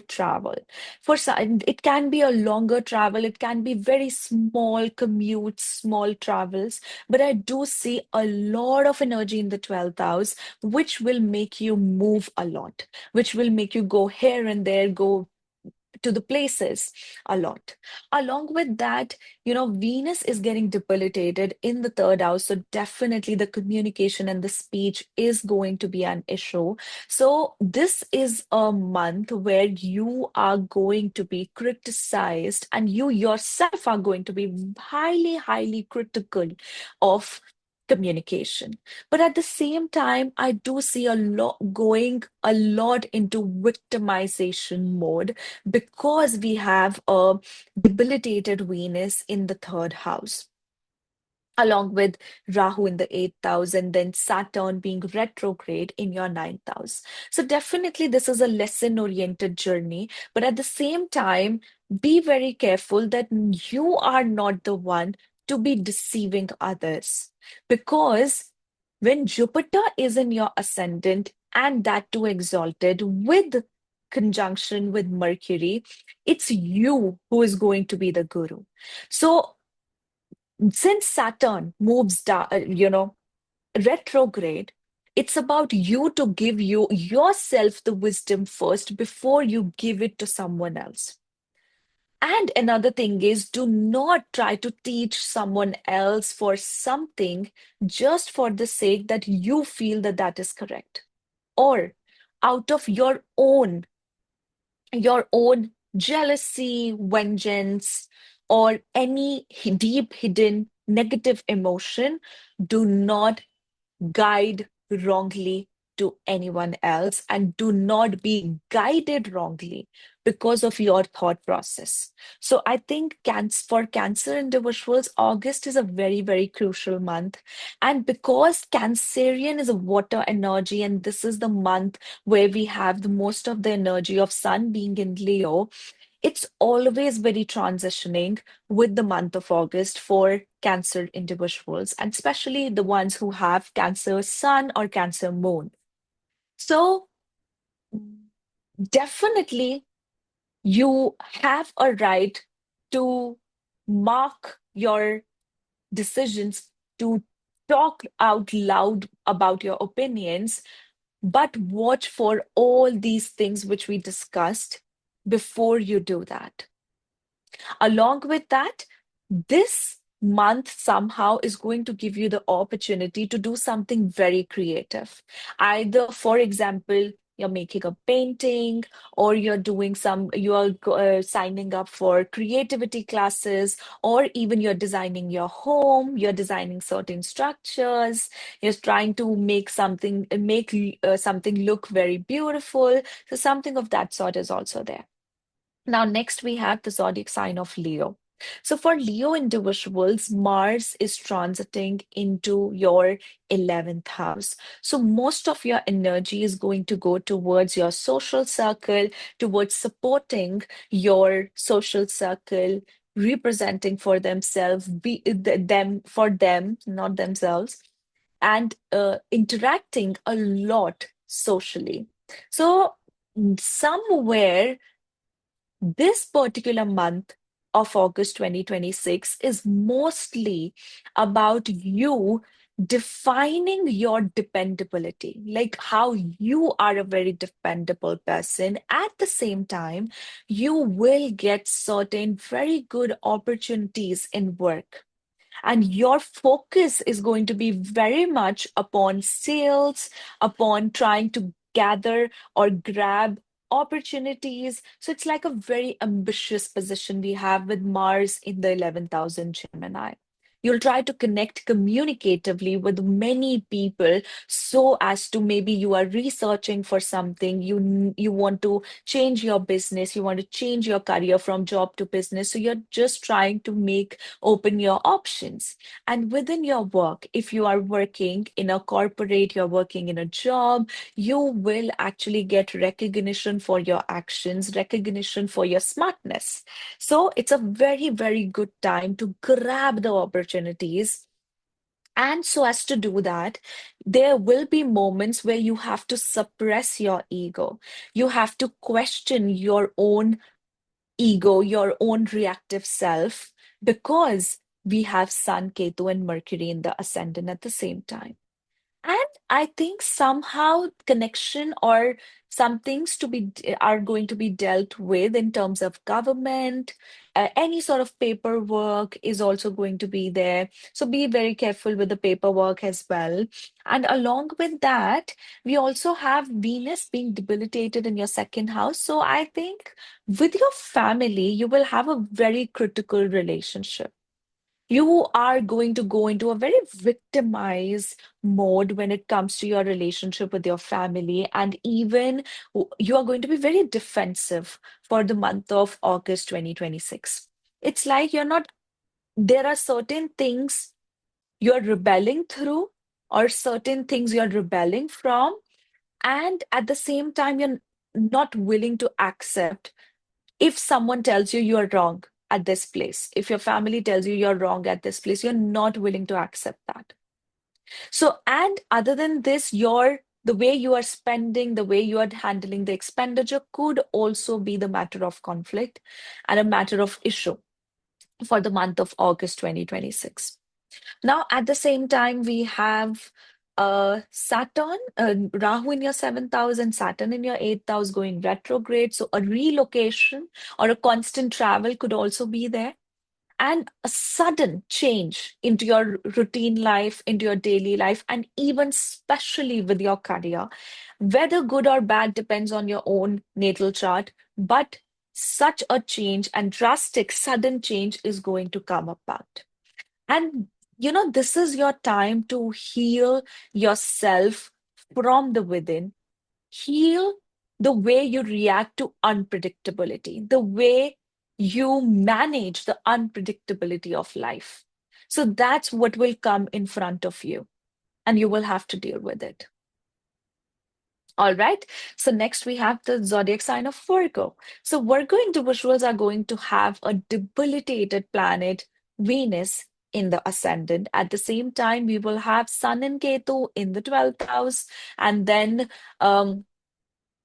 travel. For some, it can be a longer travel, it can be very small commutes, small travels, but I do see a lot of energy in the 12th house, which will make you move a lot, which will make you go here and there, go to the places a lot. Along with that, Venus is getting debilitated in the third house. So definitely the communication and the speech is going to be an issue. So this is a month where you are going to be criticized and you yourself are going to be highly, highly critical of communication. But at the same time, I do see a lot going a lot into victimization mode because we have a debilitated Venus in the third house, along with Rahu in the eighth house, and then Saturn being retrograde in your ninth house. So, definitely, this is a lesson oriented journey, but at the same time, be very careful that you are not the one to be deceiving others. Because when Jupiter is in your ascendant and that too exalted with conjunction with Mercury, it's you who is going to be the guru. So, since Saturn moves down, retrograde, it's about you to give yourself the wisdom first before you give it to someone else. And another thing is, do not try to teach someone else for something just for the sake that you feel that that is correct, or out of your own jealousy, vengeance, or any deep hidden negative emotion. Do not guide wrongly to anyone else and do not be guided wrongly because of your thought process. So I think for Cancer individuals, August is a very, very crucial month. And because Cancerian is a water energy, and this is the month where we have the most of the energy of Sun being in Leo, it's always very transitioning with the month of August for Cancer individuals, and especially the ones who have Cancer Sun or Cancer Moon. So, definitely, you have a right to mark your decisions, to talk out loud about your opinions, but watch for all these things which we discussed before you do that. Along with that, this month somehow is going to give you the opportunity to do something very creative. Either, for example, you're making a painting, or you're signing up for creativity classes, or even you're designing your home, you're designing certain structures, you're trying to make something look very beautiful. So something of that sort is also there. Now, next we have the zodiac sign of Leo. So, for Leo individuals, Mars is transiting into your 11th house. So, most of your energy is going to go towards your social circle, towards supporting your social circle, representing for themselves, them for them, not themselves, and interacting a lot socially. So, somewhere this particular month of August 2026 is mostly about you defining your dependability, like how you are a very dependable person. At the same time, you will get certain very good opportunities in work, and your focus is going to be very much upon sales, upon trying to gather or grab opportunities. So it's like a very ambitious position we have with Mars in the 11,000 Gemini. You'll try to connect communicatively with many people so as to, maybe you are researching for something, you want to change your business, you want to change your career from job to business. So you're just trying to make open your options. And within your work, if you are working in a corporate, you're working in a job, you will actually get recognition for your actions, recognition for your smartness. So it's a very, very good time to grab the opportunities. And so, as to do that, there will be moments where you have to suppress your ego. You have to question your own ego, your own reactive self, because we have Sun, Ketu, and Mercury in the ascendant at the same time. And I think somehow connection or some things are going to be dealt with in terms of government. Any sort of paperwork is also going to be there. So be very careful with the paperwork as well. And along with that, we also have Venus being debilitated in your second house. So I think with your family, you will have a very critical relationship. You are going to go into a very victimized mode when it comes to your relationship with your family, and even you are going to be very defensive for the month of August 2026. It's like there are certain things you're rebelling through, or certain things you're rebelling from, and at the same time, you're not willing to accept if someone tells you you're wrong at this place, if your family tells you you're wrong at this place, you're not willing to accept that. So, and other than this, the way you are spending, the way you are handling the expenditure could also be the matter of conflict and a matter of issue for the month of August 2026. Now, at the same time, we have Saturn, Rahu in your seventh house and Saturn in your eighth house going retrograde. So, a relocation or a constant travel could also be there. And a sudden change into your routine life, into your daily life, and even especially with your career. Whether good or bad depends on your own natal chart, but such a change and drastic, sudden change is going to come about. And this is your time to heal yourself from the within, heal the way you react to unpredictability, the way you manage the unpredictability of life. So that's what will come in front of you, and you will have to deal with it. All right. So next we have the zodiac sign of Virgo. So Virgo individuals are going to have a debilitated planet, Venus, in the ascendant. At the same time, we will have Sun and Ketu in the 12th house, and then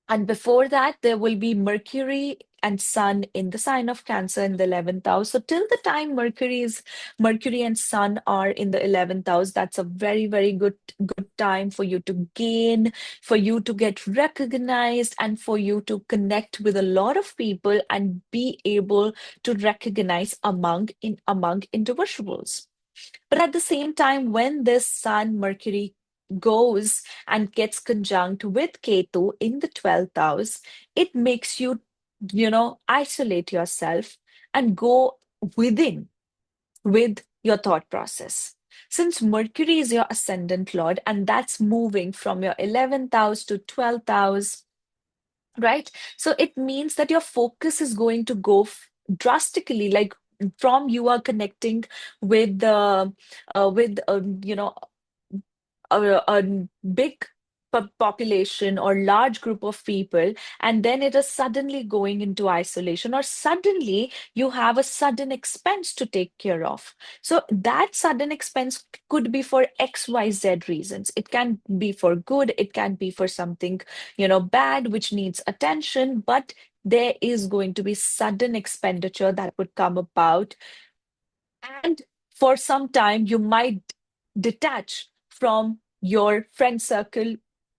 and before that, there will be Mercury and Sun in the sign of Cancer in the 11th house. So till the time Mercury and Sun are in the 11th house, that's a very, very good time for you to gain, for you to get recognized, and for you to connect with a lot of people and be able to recognize among individuals. But at the same time, when this Sun Mercury goes and gets conjunct with Ketu in the 12th house, it makes you, isolate yourself and go within with your thought process. Since Mercury is your ascendant lord and that's moving from your 11th house to 12th house, right? So it means that your focus is going to go drastically, like from you are connecting with the with a big population or large group of people, and then it is suddenly going into isolation, or suddenly you have a sudden expense to take care of. So that sudden expense could be for XYZ reasons. It can be for good, it can be for something, bad, which needs attention, but there is going to be sudden expenditure that would come about, and for some time, you might detach from your friend circle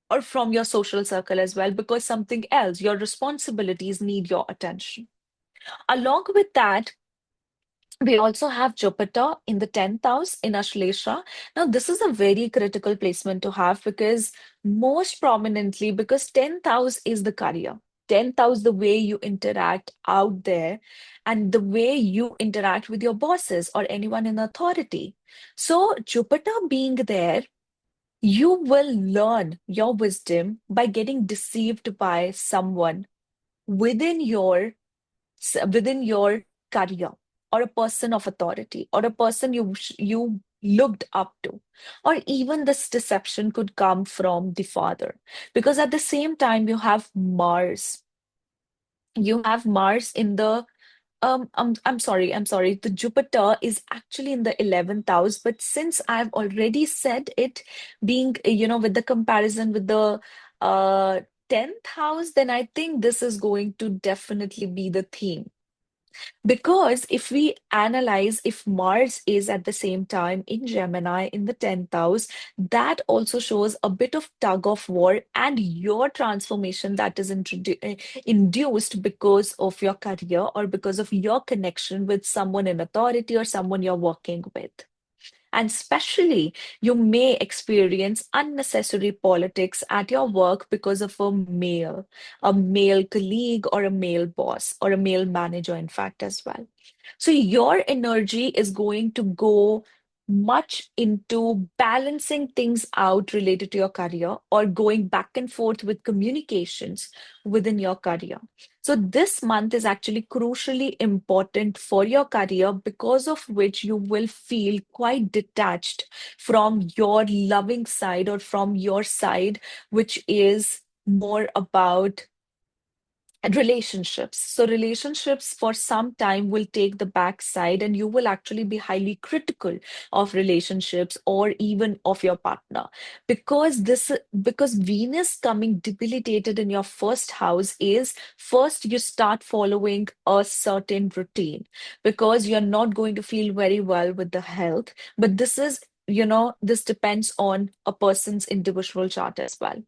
or from your social circle as well, because something else, your responsibilities need your attention. Along with that, we also have Jupiter in the 10th house in Ashlesha. Now, this is a very critical placement to have because most prominently, because 10th house is the career. 10th house, the way you interact out there and the way you interact with your bosses or anyone in authority. So, Jupiter being there, you will learn your wisdom by getting deceived by someone within within your career, or a person of authority, or a person you looked up to, or even this deception could come from the father, because at the same time you have Mars in the I'm sorry, the Jupiter is actually in the 11th house, but since I've already said it, being, with the comparison with the 10th house, then I think this is going to definitely be the theme. Because if we analyze, if Mars is at the same time in Gemini in the 10th house, that also shows a bit of tug of war and your transformation that is induced because of your career or because of your connection with someone in authority or someone you're working with. And especially, you may experience unnecessary politics at your work because of a male colleague, or a male boss, or a male manager, in fact, as well. So, your energy is going to go much into balancing things out related to your career, or going back and forth with communications within your career. So, this month is actually crucially important for your career, because of which you will feel quite detached from your loving side, or from your side, which is more about relationships. So, relationships for some time will take the backside, and you will actually be highly critical of relationships or even of your partner. Because Venus coming debilitated in your first house is first you start following a certain routine, because you're not going to feel very well with the health. But this depends on a person's individual chart as well.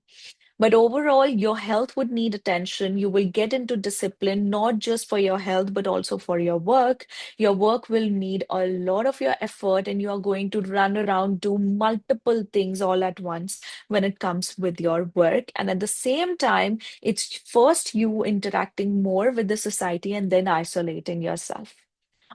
But overall, your health would need attention. You will get into discipline, not just for your health, but also for your work. Your work will need a lot of your effort, and you are going to run around, do multiple things all at once when it comes with your work. And at the same time, it's first you interacting more with the society and then isolating yourself.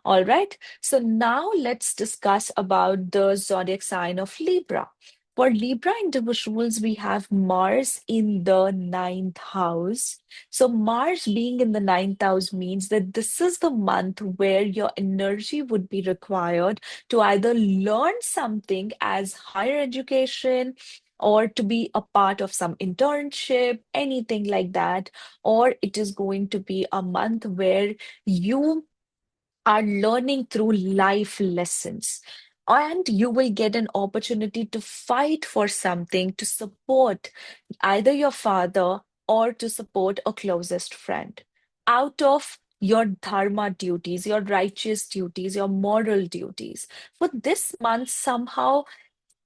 All right. So now let's discuss about the zodiac sign of Libra. For Libra individuals, we have Mars in the ninth house. So Mars being in the ninth house means that this is the month where your energy would be required to either learn something as higher education, or to be a part of some internship, anything like that. Or it is going to be a month where you are learning through life lessons. And you will get an opportunity to fight for something, to support either your father or to support a closest friend out of your dharma duties, your righteous duties, your moral duties. For this month, somehow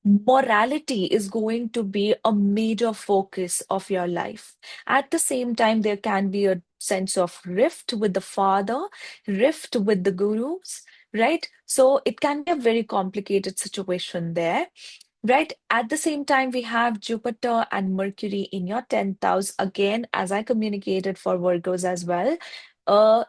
morality is going to be a major focus of your life. At the same time, there can be a sense of rift with the father, rift with the gurus, right? So it can be a very complicated situation there. Right. At the same time, we have Jupiter and Mercury in your 10th house. Again, as I communicated for Virgos as well,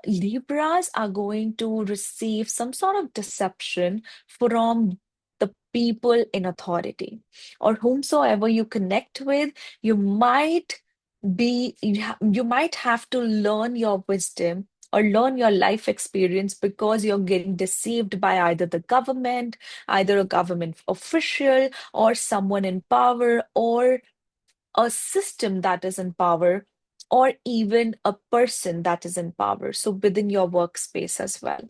Libras are going to receive some sort of deception from the people in authority or whomsoever you connect with. You might you might have to learn your wisdom or learn your life experience because you're getting deceived by either the government, either a government official or someone in power or a system that is in power or even a person that is in power. So within your workspace as well.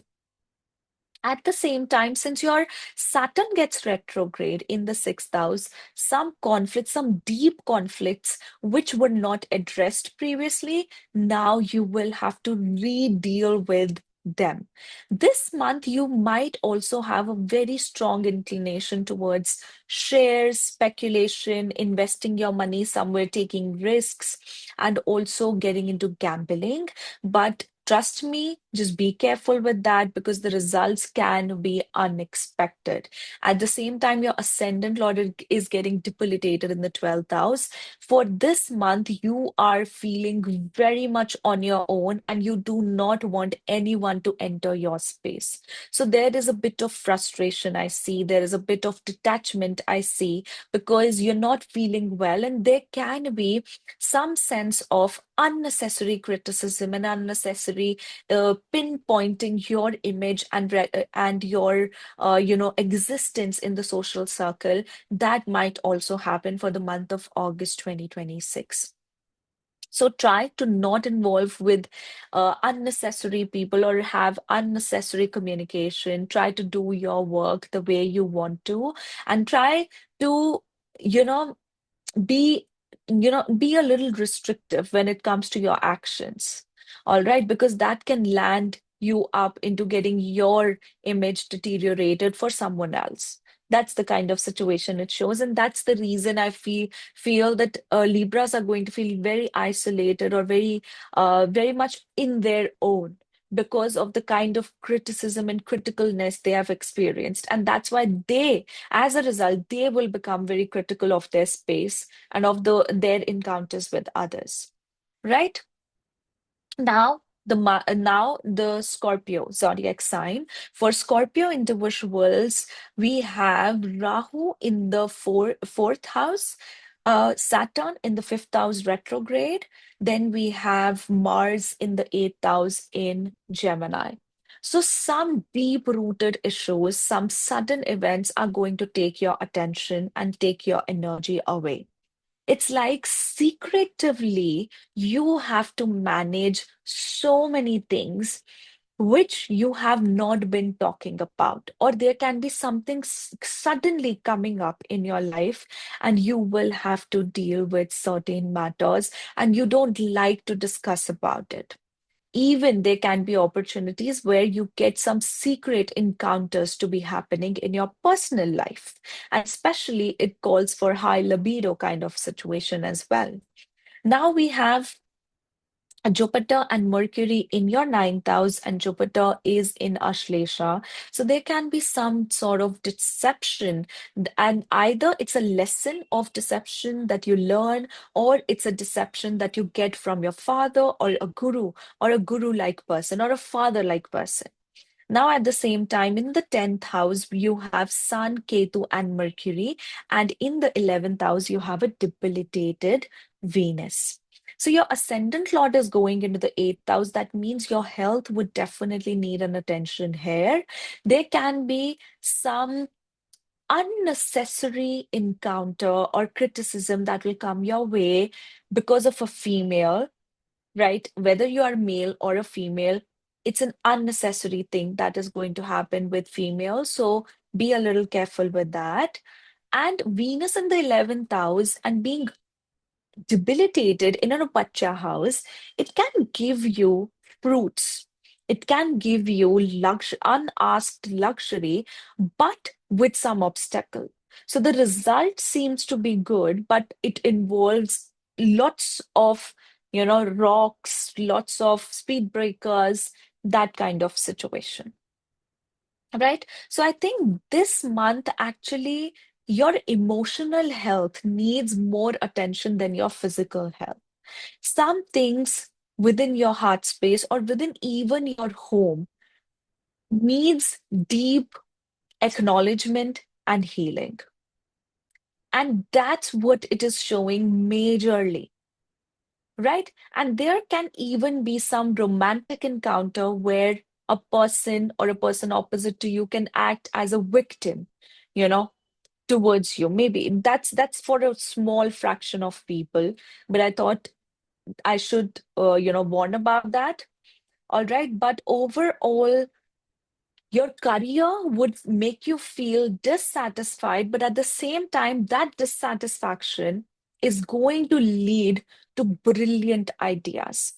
At the same time, since your Saturn gets retrograde in the sixth house, some conflicts, some deep conflicts, which were not addressed previously, now you will have to re-deal with them. This month, you might also have a very strong inclination towards shares, speculation, investing your money somewhere, taking risks, and also getting into gambling. But trust me, just be careful with that because the results can be unexpected. At the same time, your ascendant lord is getting debilitated in the 12th house. For this month, you are feeling very much on your own and you do not want anyone to enter your space. So there is a bit of frustration I see. There is a bit of detachment I see because you're not feeling well, and there can be some sense of unnecessary criticism and unnecessary pinpointing your image and and your existence in the social circle. That might also happen for the month of August 2026. So try to not involve with unnecessary people or have unnecessary communication. Try to do your work the way you want to, and try to, you know, be be a little restrictive when it comes to your actions, all right, because that can land you up into getting your image deteriorated for someone else. That's the kind of situation it shows, and that's the reason I feel that Libras are going to feel very isolated or very much in their own because of the kind of criticism and criticalness they have experienced, and that's why they, as a result, they will become very critical of their space and of their encounters with others, right? Now the Scorpio zodiac sign. For Scorpio individuals, we have Rahu in the fourth house, Saturn in the fifth house retrograde. Then we have Mars in the eighth house in Gemini. So some deep-rooted issues, some sudden events are going to take your attention and take your energy away. It's like secretively, you have to manage so many things which you have not been talking about, or there can be something suddenly coming up in your life, and you will have to deal with certain matters, and you don't like to discuss about it. Even there can be opportunities where you get some secret encounters to be happening in your personal life. And especially, it calls for high libido kind of situation as well. Now we have Jupiter and Mercury in your ninth house, and Jupiter is in Ashlesha. So there can be some sort of deception, and either it's a lesson of deception that you learn, or it's a deception that you get from your father or a guru-like person, or a father-like person. Now, at the same time, in the 10th house, you have Sun, Ketu, and Mercury. And in the 11th house, you have a debilitated Venus. So, your ascendant lord is going into the 8th house. That means your health would definitely need an attention here. There can be some unnecessary encounter or criticism that will come your way because of a female, right? Whether you are male or a female, it's an unnecessary thing that is going to happen with females. So be a little careful with that. And Venus in the 11th house and being debilitated in a Pacha house, it can give you fruits. It can give you unasked luxury, but with some obstacle. So the result seems to be good, but it involves lots of, rocks, lots of speed breakers, that kind of situation. Right? So I think this month actually your emotional health needs more attention than your physical health. Some things within your heart space or within even your home needs deep acknowledgement and healing. And that's what it is showing majorly, right? And there can even be some romantic encounter where a person or a person opposite to you can act as a victim, you know, towards you. Maybe that's for a small fraction of people, but I thought I should, warn about that. All right. But overall, your career would make you feel dissatisfied, but at the same time, that dissatisfaction is going to lead to brilliant ideas.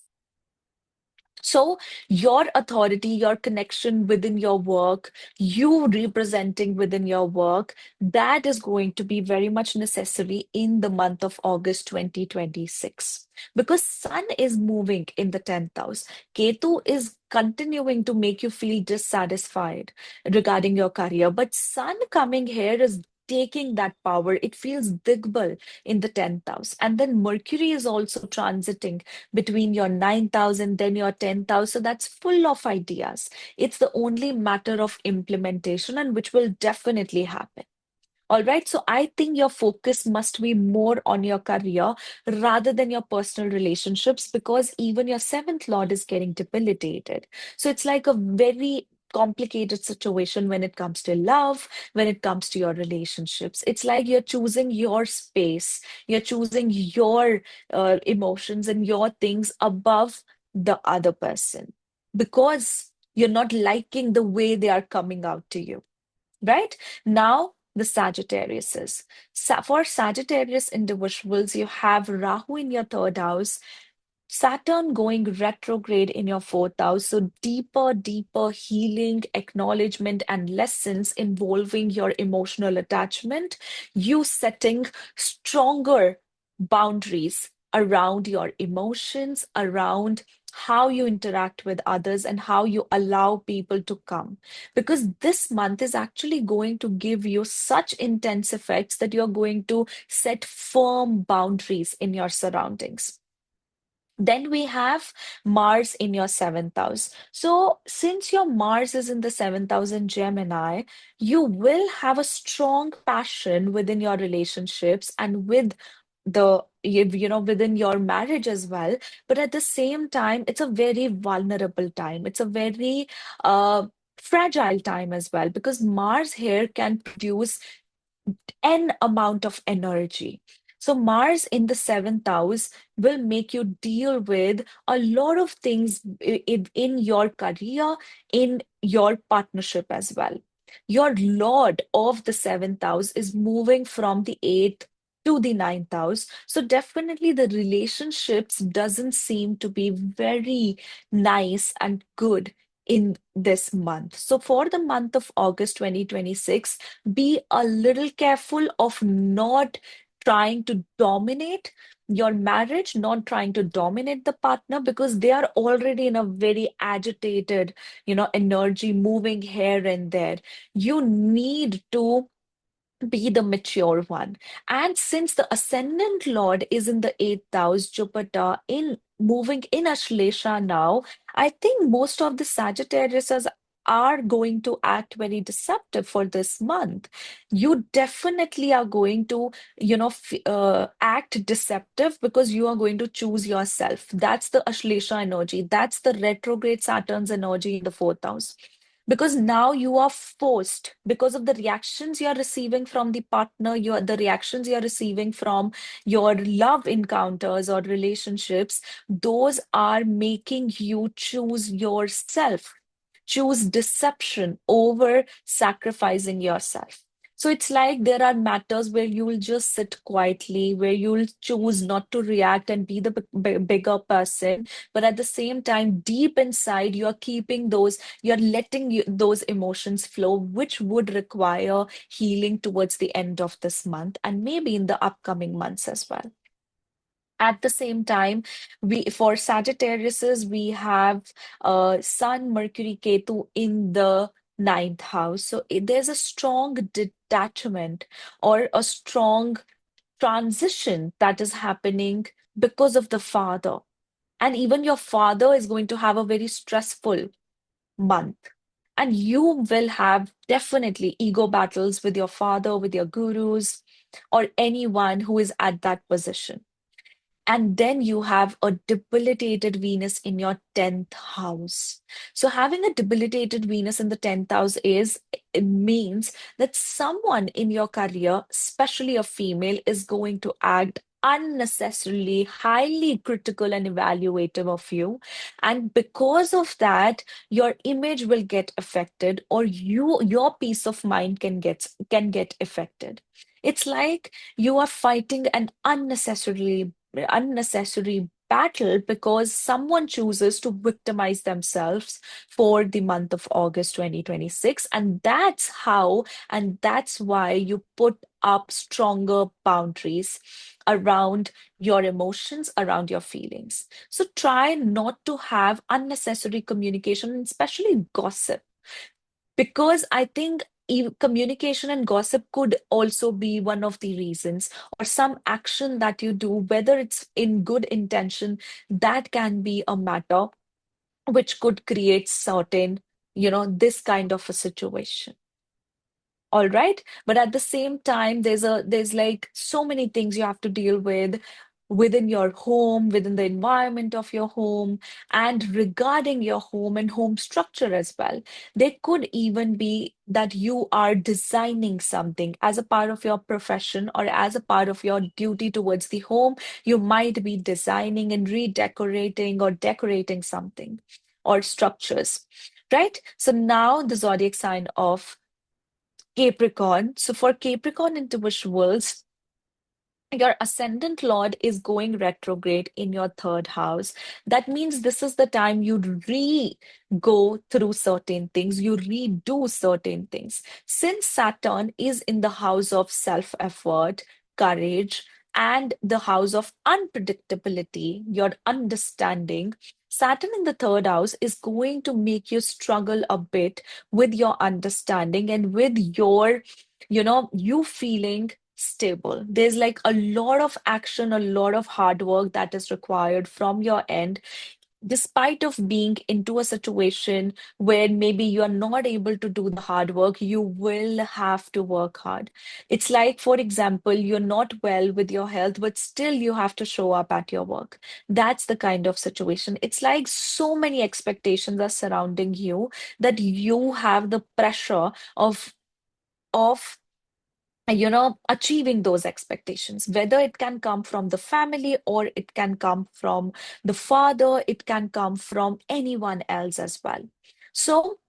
So, your authority, your connection within your work, you representing within your work, that is going to be very much necessary in the month of August 2026. Because Sun is moving in the 10th house. Ketu is continuing to make you feel dissatisfied regarding your career. But Sun coming here is taking that power. It feels Digbal in the 10th house. And then Mercury is also transiting between your 9th house and then your 10th house. So that's full of ideas. It's the only matter of implementation, and which will definitely happen. All right, so I think your focus must be more on your career rather than your personal relationships, because even your seventh lord is getting debilitated. So it's like a very complicated situation when it comes to love, when it comes to your relationships. It's like you're choosing your space, you're choosing your emotions and your things above the other person because you're not liking the way they are coming out to you. Right? Now, the Sagittariuses. For Sagittarius individuals, you have Rahu in your third house, Saturn going retrograde in your fourth house. So, deeper healing, acknowledgement, and lessons involving your emotional attachment. You setting stronger boundaries around your emotions, around how you interact with others, and how you allow people to come. Because this month is actually going to give you such intense effects that you're going to set firm boundaries in your surroundings. Then we have Mars in your seventh house. So, since your Mars is in the seventh house in Gemini, you will have a strong passion within your relationships and with within your marriage as well. But at the same time, it's a very vulnerable time. It's a very fragile time as well, because Mars here can produce an amount of energy. So, Mars in the seventh house will make you deal with a lot of things in your career, in your partnership as well. Your Lord of the seventh house is moving from the eighth to the ninth house. So, definitely the relationships doesn't seem to be very nice and good in this month. So, for the month of August 2026, be a little careful of not trying to dominate your marriage, not trying to dominate the partner, because they are already in a very agitated, energy moving here and there. You need to be the mature one. And since the ascendant lord is in the eighth house, Jupiter in moving in Ashlesha now, I think most of the Sagittarius are going to act very deceptive for this month. You definitely are going to, act deceptive because you are going to choose yourself. That's the Ashlesha energy. That's the retrograde Saturn's energy in the fourth house, because now you are forced because of the reactions you are receiving from the partner, the reactions you are receiving from your love encounters or relationships. Those are making you choose yourself, choose deception over sacrificing yourself. So it's like there are matters where you will just sit quietly, where you'll choose not to react and be the bigger person. But at the same time, deep inside, you're letting those emotions flow, which would require healing towards the end of this month and maybe in the upcoming months as well. At the same time, we for Sagittariuses, we have Sun, Mercury, Ketu in the ninth house. So there's a strong detachment or a strong transition that is happening because of the father. And even your father is going to have a very stressful month. And you will have definitely ego battles with your father, with your gurus, or anyone who is at that position. And then you have a debilitated Venus in your 10th house. So, having a debilitated Venus in the 10th house it means that someone in your career, especially a female, is going to act unnecessarily highly critical and evaluative of you. And because of that, your image will get affected, or your peace of mind can get affected. It's like you are fighting an unnecessary battle because someone chooses to victimize themselves for the month of August 2026. And that's why you put up stronger boundaries around your emotions, around your feelings. So try not to have unnecessary communication, especially gossip, because I think communication and gossip could also be one of the reasons, or some action that you do, whether it's in good intention, that can be a matter which could create certain, this kind of a situation. All right. But at the same time, there's like so many things you have to deal with within your home, within the environment of your home, and regarding your home and home structure as well. There could even be that you are designing something as a part of your profession or as a part of your duty towards the home. You might be designing and redecorating or decorating something or structures, right? So now the zodiac sign of Capricorn. So for Capricorn individuals, your ascendant lord is going retrograde in your third house. That means this is the time you go through certain things, you redo certain things. Since Saturn is in the house of self-effort, courage, and the house of unpredictability, your understanding, Saturn in the third house is going to make you struggle a bit with your understanding and with you feeling stable. There's like a lot of action, a lot of hard work that is required from your end, despite of being into a situation where maybe you are not able to do the hard work. You will have to work hard. It's like, for example, you're not well with your health, but still you have to show up at your work. That's the kind of situation. It's like so many expectations are surrounding you that you have the pressure of achieving those expectations, whether it can come from the family or it can come from the father, it can come from anyone else as well. So,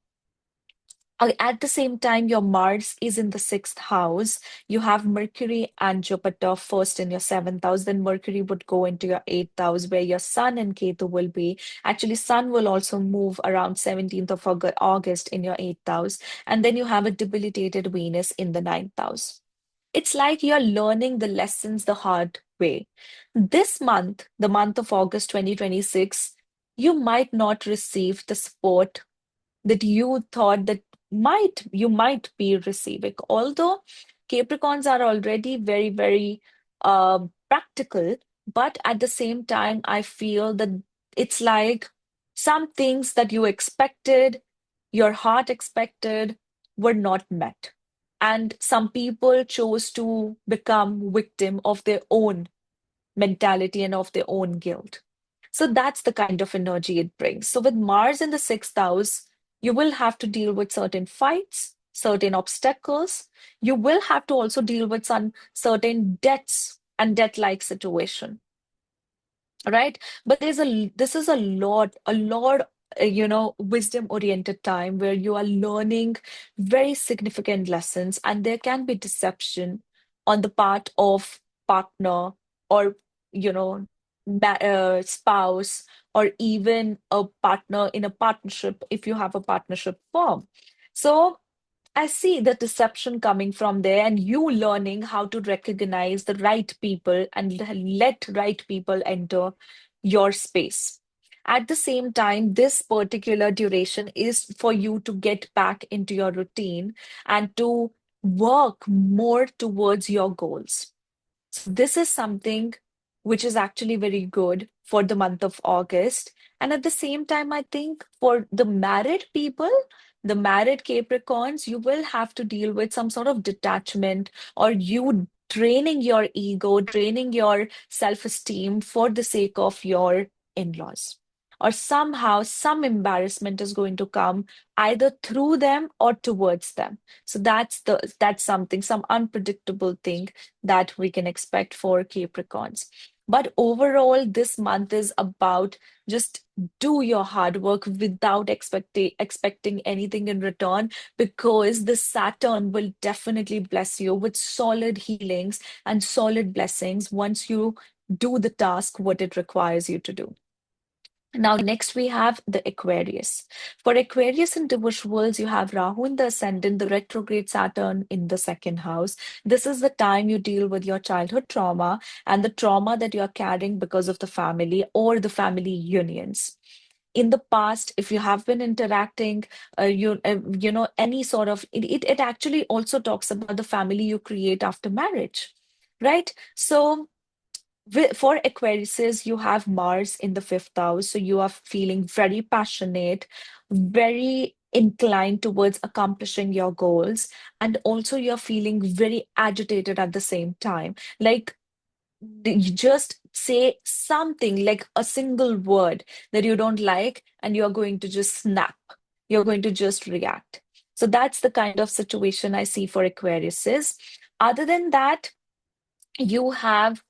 at the same time, your Mars is in the sixth house. You have Mercury and Jupiter first in your seventh house. Then Mercury would go into your eighth house, where your Sun and Ketu will be. Actually, Sun will also move around 17th of August in your eighth house. And then you have a debilitated Venus in the ninth house. It's like you're learning the lessons the hard way. This month, the month of August 2026, you might not receive the support that you thought that you might be receiving. Although Capricorns are already very, very practical, but at the same time, I feel that it's like some things that you expected, your heart expected, were not met. And some people chose to become victim of their own mentality and of their own guilt. So that's the kind of energy it brings. So with Mars in the sixth house, you will have to deal with certain fights, certain obstacles. You will have to also deal with some certain debts and debt-like situation, right? But this is a lot, wisdom-oriented time where you are learning very significant lessons, and there can be deception on the part of partner or spouse, or even a partner in a partnership if you have a partnership firm. So I see the deception coming from there, and you learning how to recognize the right people and let right people enter your space. At the same time, this particular duration is for you to get back into your routine and to work more towards your goals. So this is something which is actually very good for the month of August. And at the same time, I think for the married people, the married Capricorns, you will have to deal with some sort of detachment, or you draining your ego, draining your self-esteem for the sake of your in-laws. Or somehow some embarrassment is going to come either through them or towards them. So that's something, some unpredictable thing that we can expect for Capricorns. But overall, this month is about just do your hard work without expecting anything in return, because the Saturn will definitely bless you with solid healings and solid blessings once you do the task what it requires you to do. Now, next we have the Aquarius. For Aquarius individuals, you have Rahu in the ascendant, the retrograde Saturn in the second house. This is the time you deal with your childhood trauma and the trauma that you are carrying because of the family or the family unions. In the past, if you have been interacting, you know, any sort of it actually also talks about the family you create after marriage, right? So for Aquariuses, you have Mars in the fifth house, so you are feeling very passionate, very inclined towards accomplishing your goals, and also you're feeling very agitated at the same time. Like, you just say something like a single word that you don't like, and you're going to just snap. You're going to just react. So that's the kind of situation I see for Aquariuses. Other than that, you have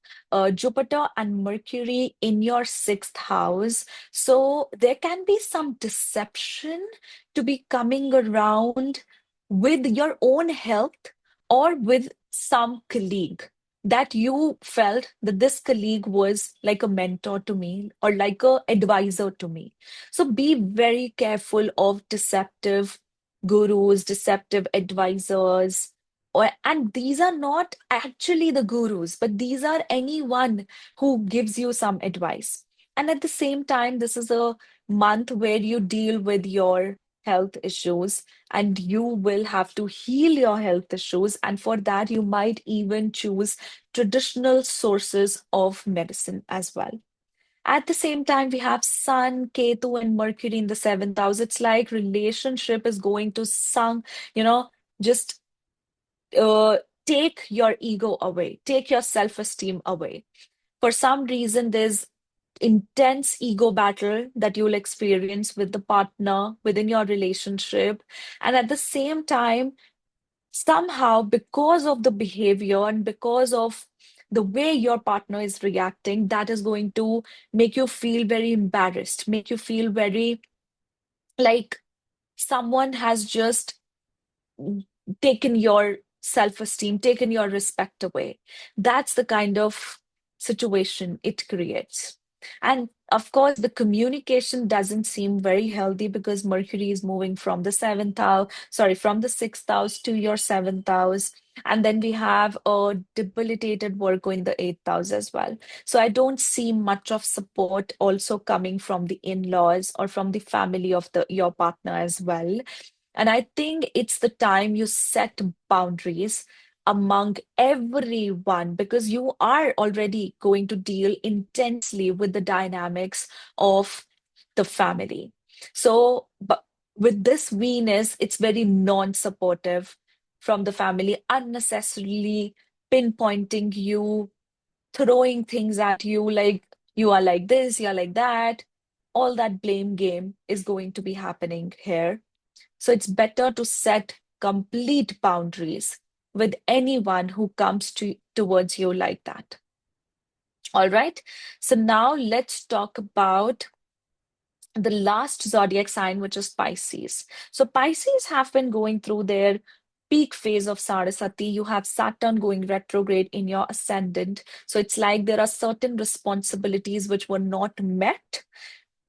Jupiter and Mercury in your sixth house. So there can be some deception to be coming around with your own health or with some colleague that you felt that this colleague was like a mentor to me or like a advisor to me. So be very careful of deceptive gurus, deceptive advisors, and these are not actually the gurus, but these are anyone who gives you some advice. And at the same time, this is a month where you deal with your health issues and you will have to heal your health issues. And for that, you might even choose traditional sources of medicine as well. At the same time, we have Sun, Ketu, and Mercury in the seventh house. It's like relationship is going to some, you know, just uh, take your ego away, take your self-esteem away. For some reason, there's intense ego battle that you'll experience with the partner within your relationship. And at the same time, somehow, because of the behavior and because of the way your partner is reacting, that is going to make you feel very embarrassed, make you feel very like someone has just taken your self-esteem, taken your respect away. That's the kind of situation it creates. And of course, the communication doesn't seem very healthy because Mercury is moving from the from the sixth house to your seventh house. And then we have a debilitated Virgo in the eighth house as well. So I don't see much of support also coming from the in-laws or from the family of your partner as well. And I think it's the time you set boundaries among everyone because you are already going to deal intensely with the dynamics of the family. So, but with this Venus, it's very non-supportive from the family, unnecessarily pinpointing you, throwing things at you like you are like this, you're like that. All that blame game is going to be happening here. So it's better to set complete boundaries with anyone who comes towards you like that. All right. So now let's talk about the last zodiac sign, which is Pisces. So Pisces have been going through their peak phase of Sarasati. You have Saturn going retrograde in your ascendant. So it's like there are certain responsibilities which were not met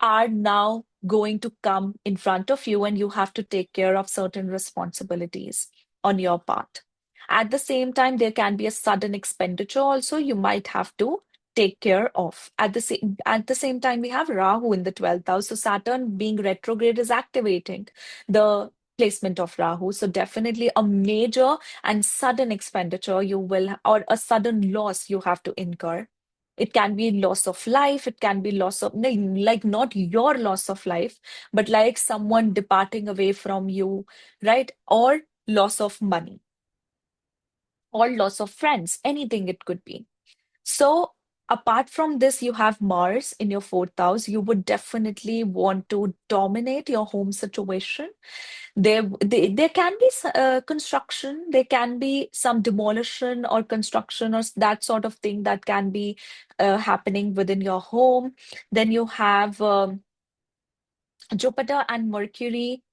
are now going to come in front of you, and you have to take care of certain responsibilities on your part. At the same time, there can be a sudden expenditure also you might have to take care of. At the same time, we have Rahu in the 12th house. So Saturn being retrograde is activating the placement of Rahu. So definitely a major and sudden expenditure you will, or a sudden loss you have to incur. It can be loss of life, it can be loss of, no, like not your loss of life, but like someone departing away from you, right? Or loss of money, or loss of friends, anything it could be. So, apart from this, you have Mars in your fourth house. You would definitely want to dominate your home situation. There can be construction, there can be some demolition or construction or that sort of thing that can be happening within your home. Then you have Jupiter and Mercury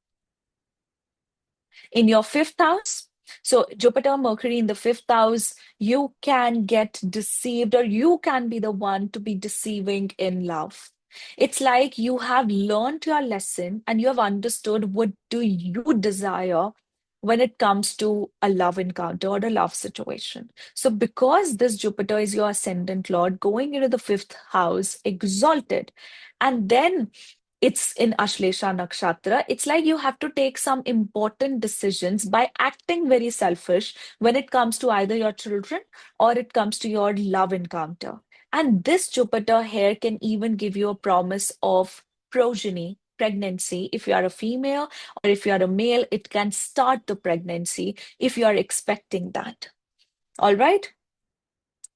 in your fifth house. So, Jupiter, Mercury in the fifth house, you can get deceived, or you can be the one to be deceiving in love. It's like you have learned your lesson and you have understood what do you desire when it comes to a love encounter or a love situation. So, because this Jupiter is your ascendant lord going into the fifth house, exalted, and then it's in Ashlesha Nakshatra. It's like you have to take some important decisions by acting very selfish when it comes to either your children or it comes to your love encounter. And this Jupiter here can even give you a promise of progeny, pregnancy. If you are a female or if you are a male, it can start the pregnancy if you are expecting that. All right.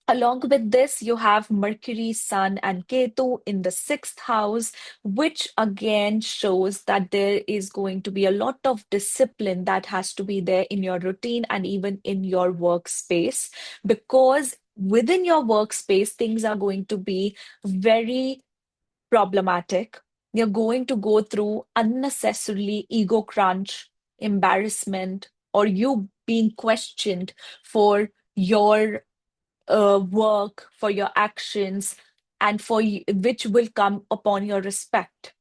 Along with this, you have Mercury, Sun, and Ketu in the sixth house, which again shows that there is going to be a lot of discipline that has to be there in your routine and even in your workspace, because within your workspace, things are going to be very problematic. You're going to go through unnecessarily ego crunch, embarrassment, or you being questioned for your work, for your actions, and which will come upon your respect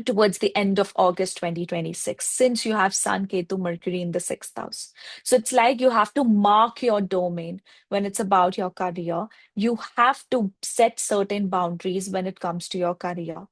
towards the end of August 2026, since you have Sun, Ketu, Mercury in the sixth house. So it's like you have to mark your domain when it's about your career. You have to set certain boundaries when it comes to your career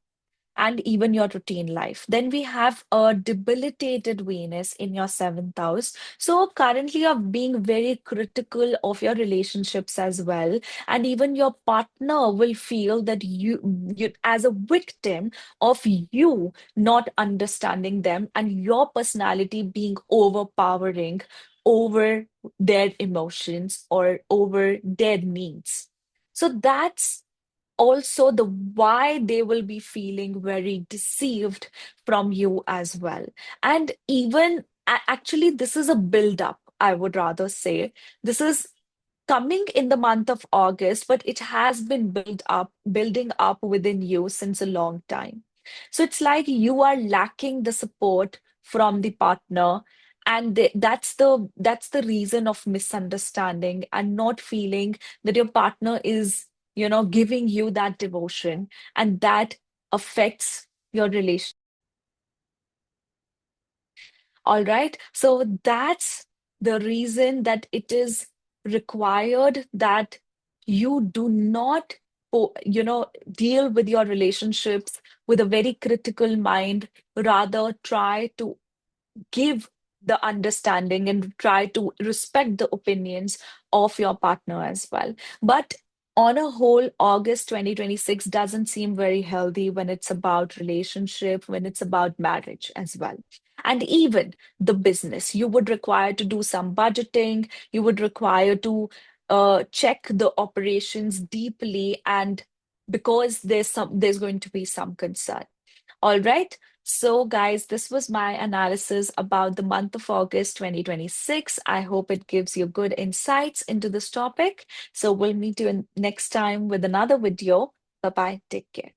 and even your routine life. Then we have a debilitated Venus in your seventh house. So currently you're being very critical of your relationships as well. And even your partner will feel that you as a victim of you not understanding them and your personality being overpowering over their emotions or over their needs. So that's also the why they will be feeling very deceived from you as well. And even actually, this is a build up, I would rather say. This is coming in the month of August, but it has been building up within you since a long time. So it's like you are lacking the support from the partner, and that's the reason of misunderstanding and not feeling that your partner is, giving you that devotion, and that affects your relationship. All right. So that's the reason that it is required that you do not, deal with your relationships with a very critical mind. Rather, try to give the understanding and try to respect the opinions of your partner as well. But on a whole, August 2026 doesn't seem very healthy when it's about relationship, when it's about marriage as well. And even the business, you would require to do some budgeting, you would require to check the operations deeply, and because there's going to be some concern. All right. So, guys, this was my analysis about the month of August 2026. I hope it gives you good insights into this topic. So, we'll meet you next time with another video. Bye bye. Take care.